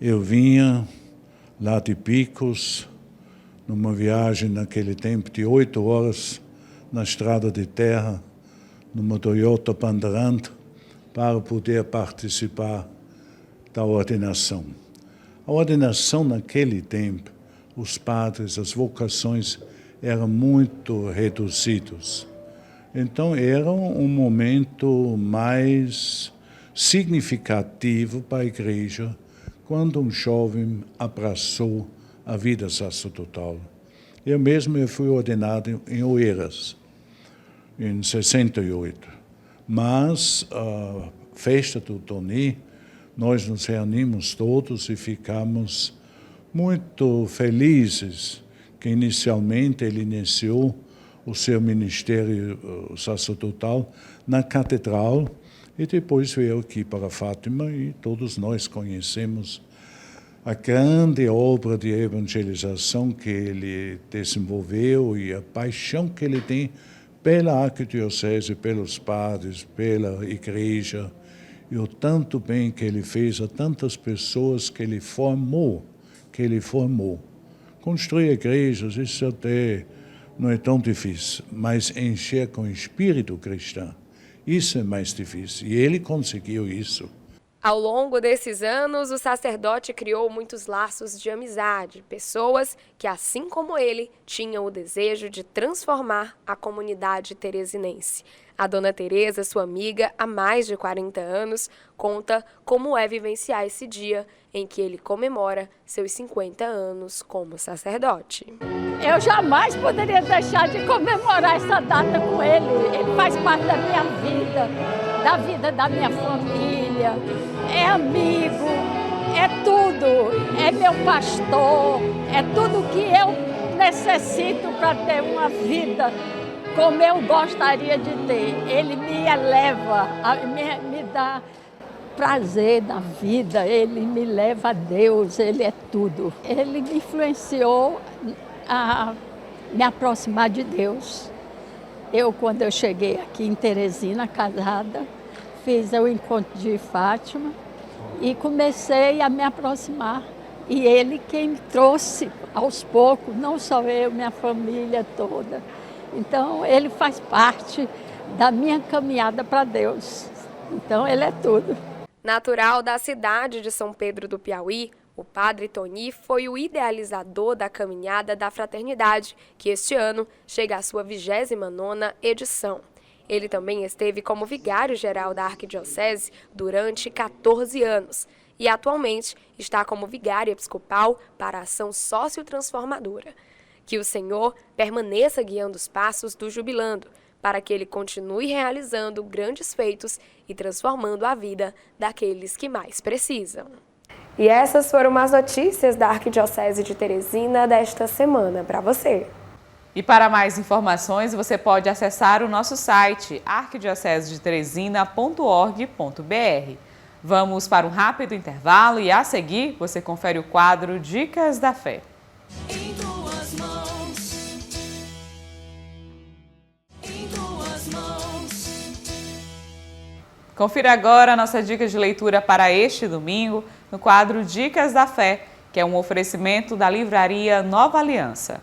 eu vinha lá de Picos, numa viagem naquele tempo de 8 horas na estrada de terra, numa Toyota Bandeirante, para poder participar da ordenação. A ordenação naquele tempo, os padres, as vocações eram muito reduzidos. Então era um momento mais significativo para a igreja quando um jovem abraçou a vida sacerdotal. Eu mesmo fui ordenado em Oeiras, em 68. Mas a festa do Tony, nós nos reunimos todos e ficamos muito felizes que inicialmente ele iniciou o seu ministério sacerdotal na catedral e depois veio aqui para Fátima e todos nós conhecemos a grande obra de evangelização que ele desenvolveu e a paixão que ele tem pela arquidiocese, pelos padres, pela igreja, e o tanto bem que ele fez a tantas pessoas que ele formou. Construir igrejas, isso até não é tão difícil, mas encher com espírito cristão, isso é mais difícil, e ele conseguiu isso. Ao longo desses anos, o sacerdote criou muitos laços de amizade, pessoas que, assim como ele, tinham o desejo de transformar a comunidade teresinense. A Dona Teresa, sua amiga há mais de 40 anos, conta como é vivenciar esse dia em que ele comemora seus 50 anos como sacerdote. Eu jamais poderia deixar de comemorar essa data com ele. Ele faz parte da minha vida da minha família, é amigo, é tudo, é meu pastor, é tudo que eu necessito para ter uma vida como eu gostaria de ter. Ele me eleva, me dá prazer na vida, ele me leva a Deus, ele é tudo. Ele me influenciou a me aproximar de Deus. Quando eu cheguei aqui em Teresina, casada, fiz o encontro de Fátima e comecei a me aproximar. E ele quem me trouxe aos poucos, não só eu, minha família toda. Então, ele faz parte da minha caminhada para Deus. Então, ele é tudo. Natural da cidade de São Pedro do Piauí, o Padre Tony foi o idealizador da Caminhada da Fraternidade, que este ano chega à sua 29ª edição. Ele também esteve como vigário-geral da Arquidiocese durante 14 anos e atualmente está como vigário episcopal para a ação sociotransformadora. Que o Senhor permaneça guiando os passos do jubilando, para que ele continue realizando grandes feitos e transformando a vida daqueles que mais precisam. E essas foram as notícias da Arquidiocese de Teresina desta semana para você. E para mais informações, você pode acessar o nosso site arquidiocesedeteresina.org.br. Vamos para um rápido intervalo e a seguir você confere o quadro Dicas da Fé. Em tuas mãos. Em tuas mãos. Confira agora a nossa dica de leitura para este domingo no quadro Dicas da Fé, que é um oferecimento da livraria Nova Aliança.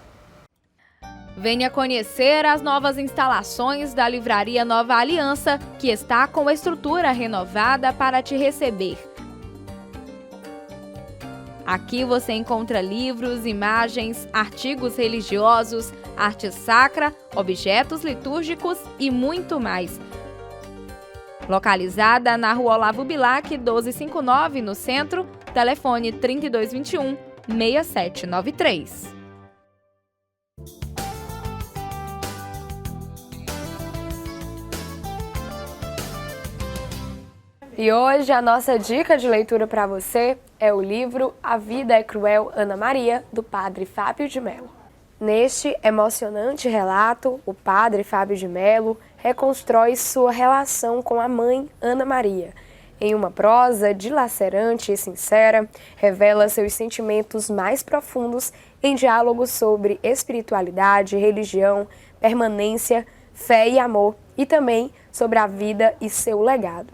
Venha conhecer as novas instalações da Livraria Nova Aliança, que está com a estrutura renovada para te receber. Aqui você encontra livros, imagens, artigos religiosos, arte sacra, objetos litúrgicos e muito mais. Localizada na Rua Olavo Bilac, 1259, no centro, telefone 3221-6793. E hoje a nossa dica de leitura para você é o livro A Vida é Cruel, Ana Maria, do Padre Fábio de Mello. Neste emocionante relato, o Padre Fábio de Mello reconstrói sua relação com a mãe Ana Maria. Em uma prosa dilacerante e sincera, revela seus sentimentos mais profundos em diálogos sobre espiritualidade, religião, permanência, fé e amor, e também sobre a vida e seu legado.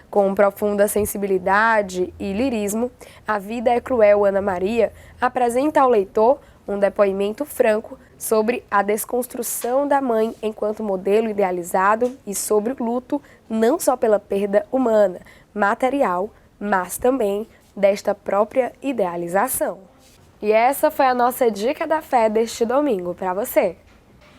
Com profunda sensibilidade e lirismo, A Vida é Cruel, Ana Maria apresenta ao leitor um depoimento franco sobre a desconstrução da mãe enquanto modelo idealizado e sobre o luto não só pela perda humana, material, mas também desta própria idealização. E essa foi a nossa dica da fé deste domingo para você.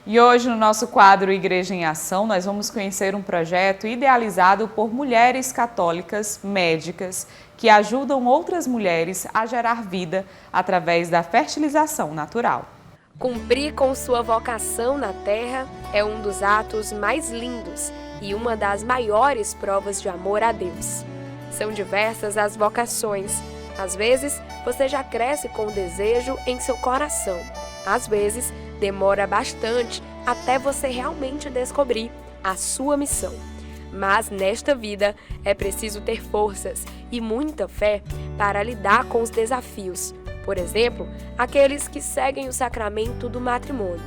E hoje, no nosso quadro Igreja em Ação, nós vamos conhecer um projeto idealizado por mulheres católicas médicas que ajudam outras mulheres a gerar vida através da fertilização natural. Cumprir com sua vocação na Terra é um dos atos mais lindos e uma das maiores provas de amor a Deus. São diversas as vocações. Às vezes, você já cresce com o desejo em seu coração. Às vezes, demora bastante até você realmente descobrir a sua missão. Mas nesta vida é preciso ter forças e muita fé para lidar com os desafios. Por exemplo, aqueles que seguem o sacramento do matrimônio.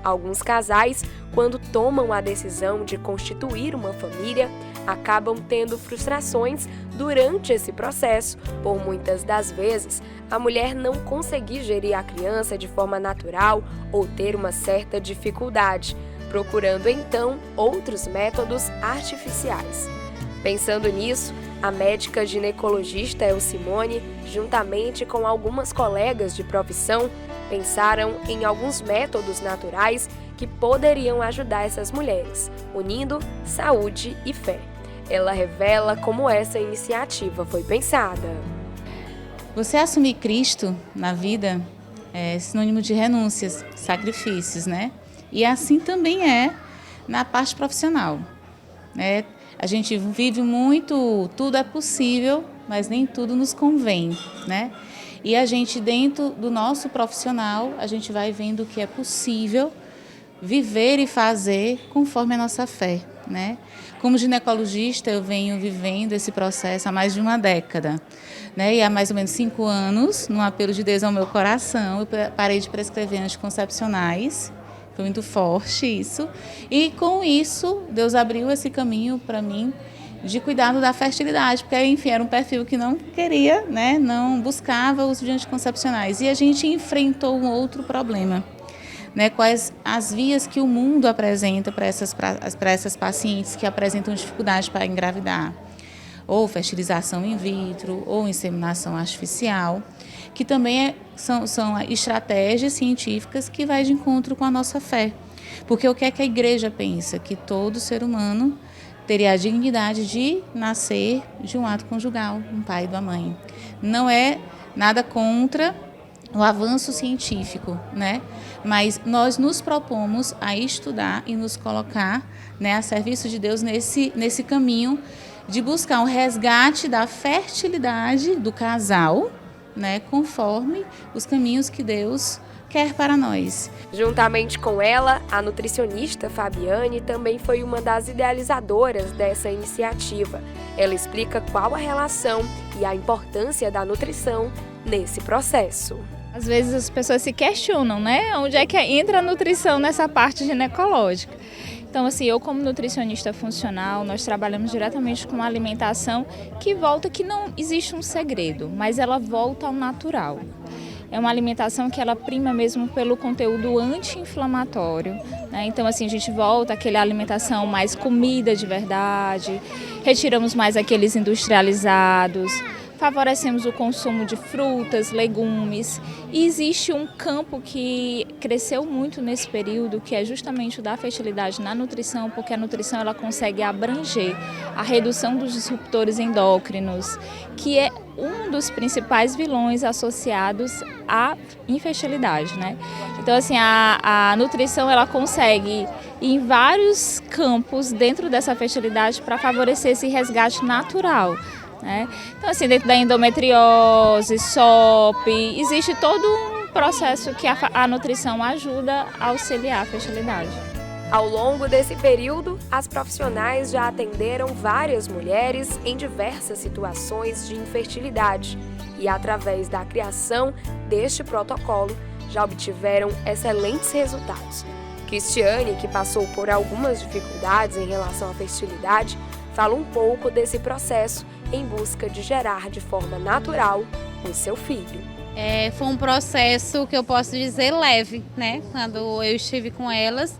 Alguns casais, quando tomam a decisão de constituir uma família, acabam tendo frustrações durante esse processo, por muitas das vezes a mulher não conseguir gerir a criança de forma natural ou ter uma certa dificuldade, procurando então outros métodos artificiais. Pensando nisso, a médica ginecologista Elcimone, juntamente com algumas colegas de profissão, pensaram em alguns métodos naturais que poderiam ajudar essas mulheres, unindo saúde e fé. Ela revela como essa iniciativa foi pensada. Você assumir Cristo na vida é sinônimo de renúncias, sacrifícios, né? E assim também é na parte profissional, né? A gente vive muito, tudo é possível, mas nem tudo nos convém, né? E a gente, dentro do nosso profissional, a gente vai vendo o que é possível viver e fazer conforme a nossa fé, né? Como ginecologista, eu venho vivendo esse processo há mais de uma década, né? E há mais ou menos 5 anos, num apelo de Deus ao meu coração, eu parei de prescrever anticoncepcionais, Foi muito forte isso. E com isso, Deus abriu esse caminho para mim de cuidado da fertilidade, porque, enfim, era um perfil que não queria, né, não buscava o uso de anticoncepcionais. E a gente enfrentou um outro problema, né, quais as vias que o mundo apresenta para essas pacientes que apresentam dificuldade para engravidar, ou fertilização in vitro, ou inseminação artificial, que também são estratégias científicas que vai de encontro com a nossa fé. Porque o que é que a igreja pensa? Que todo ser humano teria a dignidade de nascer de um ato conjugal, um pai e uma mãe. Não é nada contra o avanço científico, né? Mas nós nos propomos a estudar e nos colocar, né, a serviço de Deus nesse caminho de buscar um resgate da fertilidade do casal, né, conforme os caminhos que Deus quer para nós. Juntamente com ela, a nutricionista Fabiane também foi uma das idealizadoras dessa iniciativa. Ela explica qual a relação e a importância da nutrição nesse processo. Às vezes as pessoas se questionam, né? Onde é que entra a nutrição nessa parte ginecológica? Então, assim, eu como nutricionista funcional, nós trabalhamos diretamente com uma alimentação que não existe um segredo, mas ela volta ao natural. É uma alimentação que ela prima mesmo pelo conteúdo anti-inflamatório, né? Então, assim, a gente volta àquela alimentação mais comida de verdade, retiramos mais aqueles industrializados, favorecemos o consumo de frutas, legumes. E existe um campo que cresceu muito nesse período, que é justamente o da fertilidade na nutrição, porque a nutrição ela consegue abranger a redução dos disruptores endócrinos, que é um dos principais vilões associados à infertilidade, né? Então, assim, a nutrição ela consegue ir em vários campos dentro dessa fertilidade para favorecer esse resgate natural, né? Então, assim, dentro da endometriose, SOP, existe todo um processo que a nutrição ajuda a auxiliar a fertilidade. Ao longo desse período, as profissionais já atenderam várias mulheres em diversas situações de infertilidade e, através da criação deste protocolo, já obtiveram excelentes resultados. Cristiane, que passou por algumas dificuldades em relação à fertilidade, fala um pouco desse processo em busca de gerar de forma natural o seu filho. Foi um processo que eu posso dizer leve, né? Quando eu estive com elas,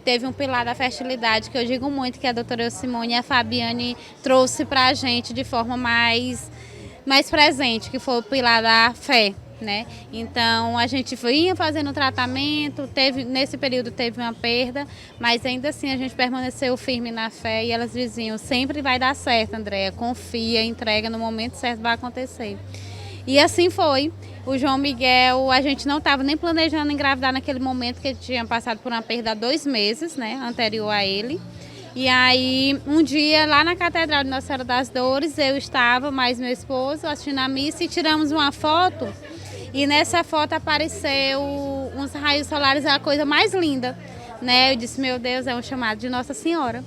teve um pilar da fertilidade que eu digo muito que a doutora Simone e a Fabiane trouxe para a gente de forma mais presente, que foi o pilar da fé, né? Então a gente ia fazendo o tratamento, nesse período teve uma perda, mas ainda assim a gente permaneceu firme na fé e elas diziam, sempre vai dar certo, Andréia, confia, entrega, no momento certo vai acontecer. E assim foi. O João Miguel, a gente não estava nem planejando engravidar naquele momento, que ele tinha passado por uma perda há 2 meses, né, anterior a ele. E aí, um dia, lá na Catedral de Nossa Senhora das Dores, eu estava, mais meu esposo, assistindo a missa e tiramos uma foto. E nessa foto apareceu uns raios solares, a coisa mais linda, né? Eu disse, meu Deus, é um chamado de Nossa Senhora.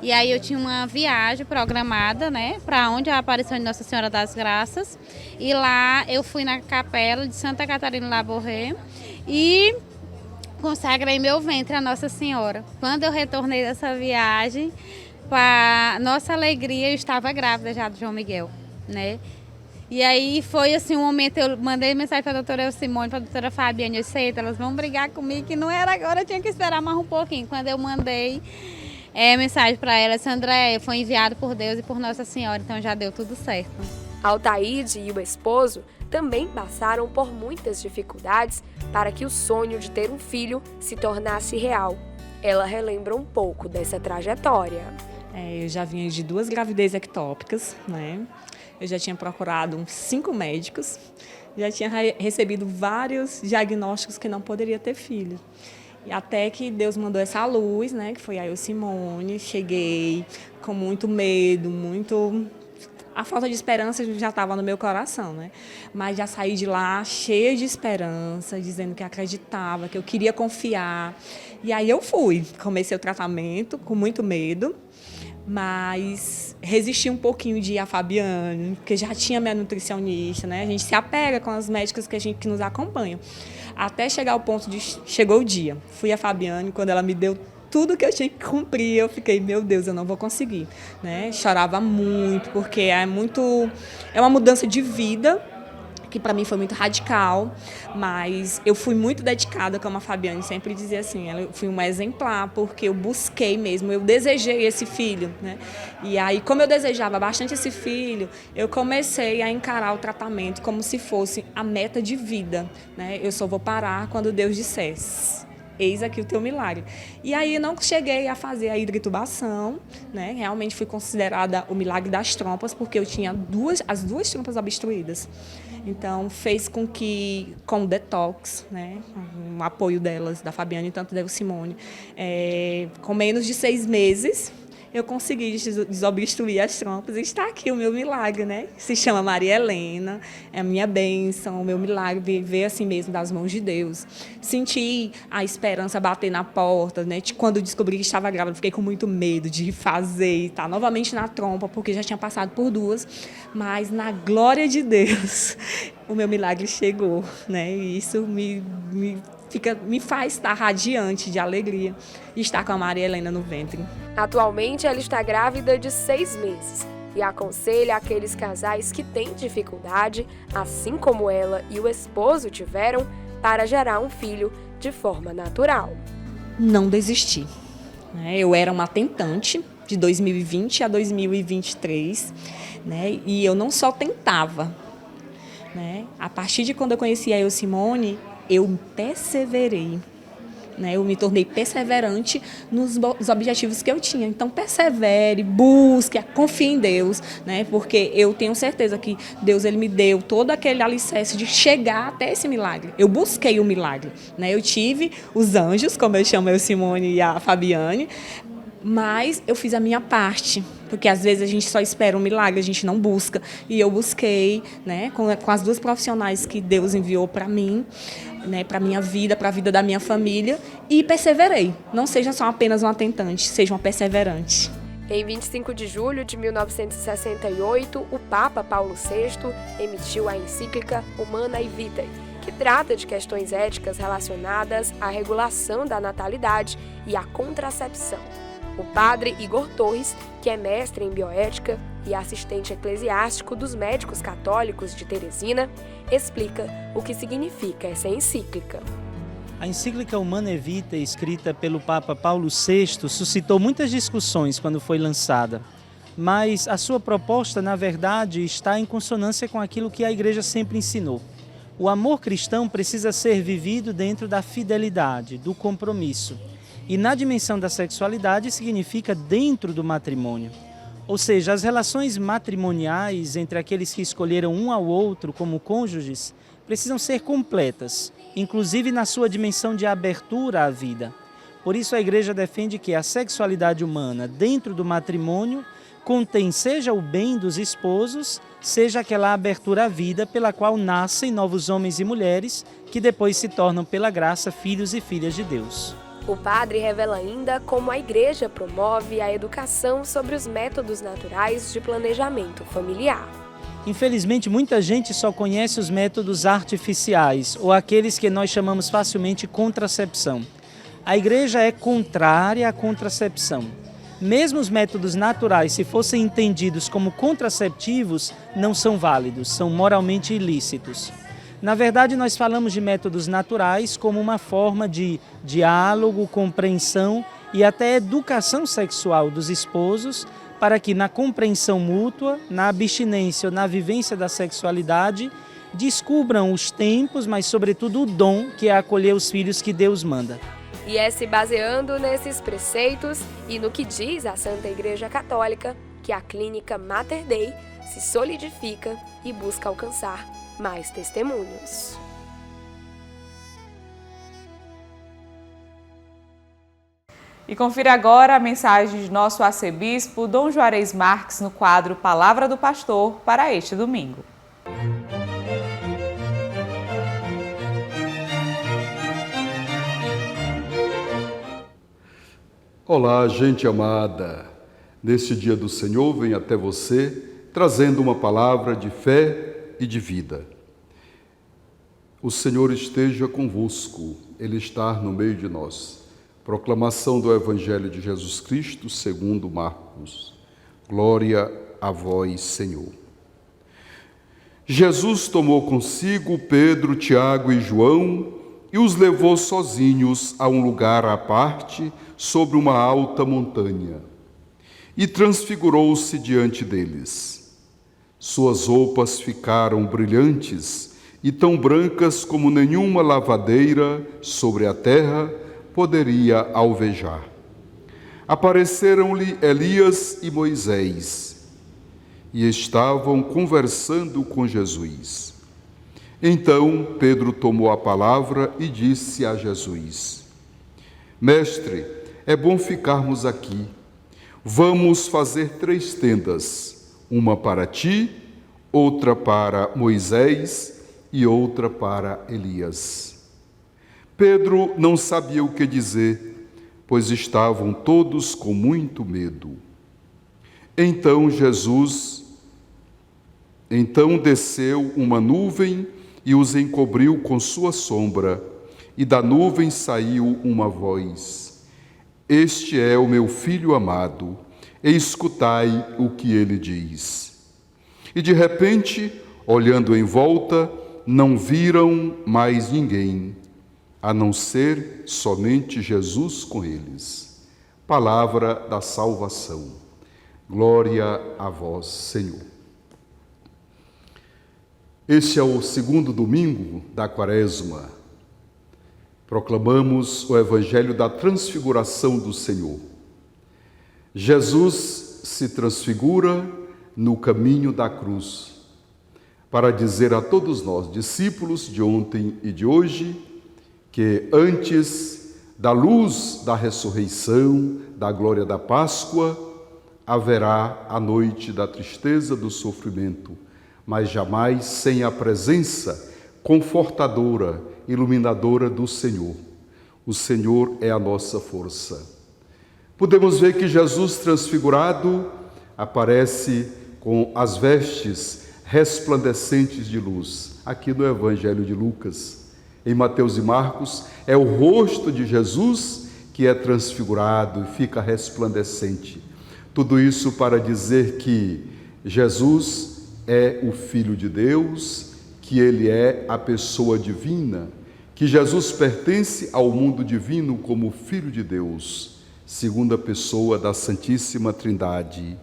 E aí eu tinha uma viagem programada, né, para onde a aparição de Nossa Senhora das Graças. E lá eu fui na capela de Santa Catarina Laborré e consagrei meu ventre a Nossa Senhora. Quando eu retornei dessa viagem, para nossa alegria, eu estava grávida já do João Miguel, né? E aí foi assim um momento, eu mandei mensagem para a doutora Simone, para a doutora Fabiane, eu sei, elas vão brigar comigo, que não era agora, eu tinha que esperar mais um pouquinho. Quando eu mandei mensagem para ela, disse, Andréia, foi enviado por Deus e por Nossa Senhora, então já deu tudo certo. Altaíde e o esposo também passaram por muitas dificuldades para que o sonho de ter um filho se tornasse real. Ela relembra um pouco dessa trajetória. Eu já vinha de 2 gravidezes ectópicas, né? Eu já tinha procurado uns 5 médicos, já tinha recebido vários diagnósticos que não poderia ter filho. E até que Deus mandou essa luz, né, que foi a Simone, cheguei com muito medo, a falta de esperança já estava no meu coração, né? Mas já saí de lá cheia de esperança, dizendo que acreditava, que eu queria confiar. E aí eu fui, comecei o tratamento com muito medo, mas resisti um pouquinho de ir a Fabiane, porque já tinha minha nutricionista, né? A gente se apega com as médicas que nos acompanham. Até chegar ao ponto de... Chegou o dia. Fui a Fabiane, quando ela me deu tudo que eu tinha que cumprir, eu fiquei, meu Deus, eu não vou conseguir, né? Chorava muito, porque é uma mudança de vida, que para mim foi muito radical, mas eu fui muito dedicada, como a Fabiane sempre dizia assim, eu fui uma exemplar, porque eu busquei mesmo, eu desejei esse filho, né? E aí, como eu desejava bastante esse filho, eu comecei a encarar o tratamento como se fosse a meta de vida, né? Eu só vou parar quando Deus dissesse. Eis aqui o teu milagre. E aí não cheguei a fazer a hidrointubação, né? Realmente fui considerada o milagre das trompas, porque eu tinha as duas trompas obstruídas. Então fez com que, com o detox, né? O apoio delas, da Fabiane e tanto da Simone, com menos de 6 meses, eu consegui desobstruir as trompas e está aqui o meu milagre, né? Se chama Maria Helena, é a minha bênção, o meu milagre veio assim mesmo das mãos de Deus. Senti a esperança bater na porta, né? Quando descobri que estava grávida, fiquei com muito medo de fazer e estar novamente na trompa, porque já tinha passado por 2, mas na glória de Deus, o meu milagre chegou, né? E isso me faz estar radiante de alegria e estar com a Maria Helena no ventre. Atualmente, ela está grávida de 6 meses e aconselha aqueles casais que têm dificuldade, assim como ela e o esposo tiveram, para gerar um filho de forma natural. Não desisti, né? Eu era uma tentante de 2020 a 2023, né? E eu não só tentava, né? A partir de quando eu conheci a Simone, eu perseverei, né? Eu me tornei perseverante nos objetivos que eu tinha. Então, persevere, busque, confie em Deus, né? Porque eu tenho certeza que Deus ele me deu todo aquele alicerce de chegar até esse milagre. Eu busquei o milagre, né? Eu tive os anjos, como eu chamo a Simone e a Fabiane, mas eu fiz a minha parte, porque às vezes a gente só espera um milagre, a gente não busca. E eu busquei, né, com as 2 profissionais que Deus enviou para mim, né, para a minha vida, para a vida da minha família, e perseverei. Não seja só apenas uma tentante, seja uma perseverante. Em 25 de julho de 1968, o Papa Paulo VI emitiu a encíclica Humanae Vitae, que trata de questões éticas relacionadas à regulação da natalidade e à contracepção. O padre Igor Torres, que é mestre em bioética e assistente eclesiástico dos médicos católicos de Teresina, explica o que significa essa encíclica. A encíclica Humanae Vitae, escrita pelo Papa Paulo VI, suscitou muitas discussões quando foi lançada, mas a sua proposta, na verdade, está em consonância com aquilo que a Igreja sempre ensinou. O amor cristão precisa ser vivido dentro da fidelidade, do compromisso. E na dimensão da sexualidade significa dentro do matrimônio. Ou seja, as relações matrimoniais entre aqueles que escolheram um ao outro como cônjuges precisam ser completas, inclusive na sua dimensão de abertura à vida. Por isso a Igreja defende que a sexualidade humana dentro do matrimônio contém seja o bem dos esposos, seja aquela abertura à vida pela qual nascem novos homens e mulheres que depois se tornam pela graça filhos e filhas de Deus. O padre revela ainda como a Igreja promove a educação sobre os métodos naturais de planejamento familiar. Infelizmente, muita gente só conhece os métodos artificiais ou aqueles que nós chamamos facilmente contracepção. A Igreja é contrária à contracepção. Mesmo os métodos naturais, se fossem entendidos como contraceptivos, não são válidos, são moralmente ilícitos. Na verdade, nós falamos de métodos naturais como uma forma de diálogo, compreensão e até educação sexual dos esposos para que na compreensão mútua, na abstinência ou na vivência da sexualidade, descubram os tempos, mas sobretudo o dom que é acolher os filhos que Deus manda. E é se baseando nesses preceitos e no que diz a Santa Igreja Católica que a clínica Mater Dei se solidifica e busca alcançar mais testemunhos. E confira agora a mensagem de nosso arcebispo Dom Juarez Marques no quadro Palavra do Pastor para este domingo. Olá, gente amada. neste dia do Senhor, vem até você, trazendo uma palavra de fé e de vida. O Senhor esteja convosco, Ele está no meio de nós. Proclamação do Evangelho de Jesus Cristo, segundo Marcos. Glória a vós, Senhor. Jesus tomou consigo Pedro, Tiago e João e os levou sozinhos a um lugar à parte, sobre uma alta montanha, e transfigurou-se diante deles. Suas roupas ficaram brilhantes e tão brancas como nenhuma lavadeira sobre a terra poderia alvejar. Apareceram-lhe Elias e Moisés, e estavam conversando com Jesus. Então Pedro tomou a palavra e disse a Jesus: Mestre, é bom ficarmos aqui. Vamos fazer 3 tendas, uma para ti, outra para Moisés e outra para Elias. Pedro não sabia o que dizer, pois estavam todos com muito medo. Então desceu uma nuvem e os encobriu com sua sombra, e da nuvem saiu uma voz: Este é o meu filho amado, escutai o que ele diz. E de repente, olhando em volta, não viram mais ninguém, a não ser somente Jesus com eles. Palavra da salvação. Glória a vós, Senhor. Este é o segundo domingo da Quaresma. Proclamamos o Evangelho da transfiguração do Senhor. Jesus se transfigura no caminho da cruz, para dizer a todos nós, discípulos de ontem e de hoje, que antes da luz da ressurreição, da glória da Páscoa, haverá a noite da tristeza, do sofrimento, mas jamais sem a presença confortadora, iluminadora do Senhor. O Senhor é a nossa força. Podemos ver que Jesus transfigurado aparece com as vestes resplandecentes de luz, aqui no Evangelho de Lucas. Em Mateus e Marcos, é o rosto de Jesus que é transfigurado e fica resplandecente. Tudo isso para dizer que Jesus é o Filho de Deus, que Ele é a pessoa divina, que Jesus pertence ao mundo divino como Filho de Deus, segunda pessoa da Santíssima Trindade.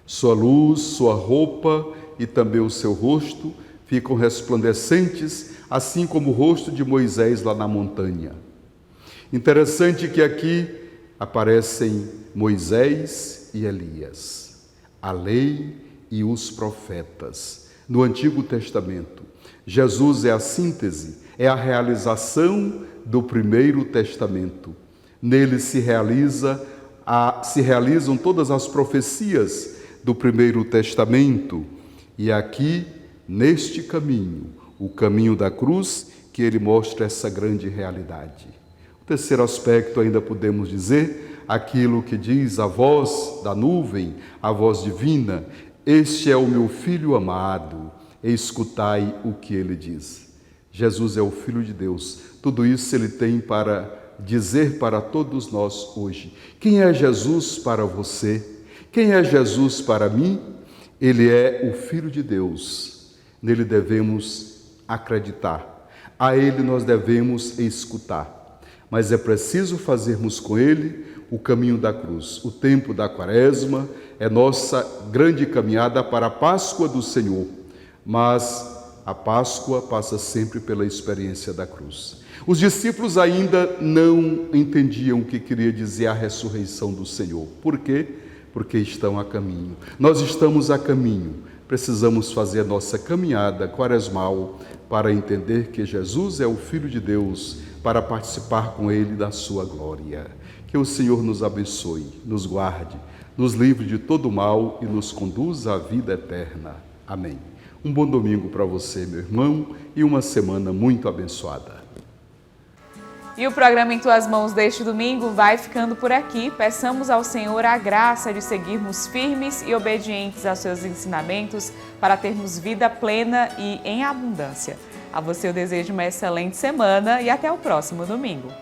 Sua luz, sua roupa e também o seu rosto ficam resplandecentes, assim como o rosto de Moisés lá na montanha. Interessante que aqui aparecem Moisés e Elias, a lei e os profetas. No Antigo Testamento, Jesus é a síntese, é a realização do Primeiro Testamento. Nele se realizam todas as profecias do Primeiro Testamento. E aqui, neste caminho, o caminho da cruz, que ele mostra essa grande realidade. O terceiro aspecto, ainda podemos dizer, aquilo que diz a voz da nuvem, a voz divina: Este é o meu Filho amado, escutai o que ele diz. Jesus é o Filho de Deus. Tudo isso ele tem para dizer para todos nós hoje. Quem é Jesus para você? Quem é Jesus para mim? Ele é o Filho de Deus. Nele devemos acreditar. A ele nós devemos escutar. Mas é preciso fazermos com ele o caminho da cruz. O tempo da Quaresma é nossa grande caminhada para a Páscoa do Senhor. Mas a Páscoa passa sempre pela experiência da cruz. Os discípulos ainda não entendiam o que queria dizer a ressurreição do Senhor. Por quê? Porque estão a caminho. Nós estamos a caminho. Precisamos fazer a nossa caminhada quaresmal para entender que Jesus é o Filho de Deus, para participar com Ele da sua glória. Que o Senhor nos abençoe, nos guarde, nos livre de todo mal e nos conduza à vida eterna. Amém. Um bom domingo para você, meu irmão, e uma semana muito abençoada. E o programa Em Tuas Mãos deste domingo vai ficando por aqui. Peçamos ao Senhor a graça de seguirmos firmes e obedientes aos seus ensinamentos para termos vida plena e em abundância. A você eu desejo uma excelente semana e até o próximo domingo.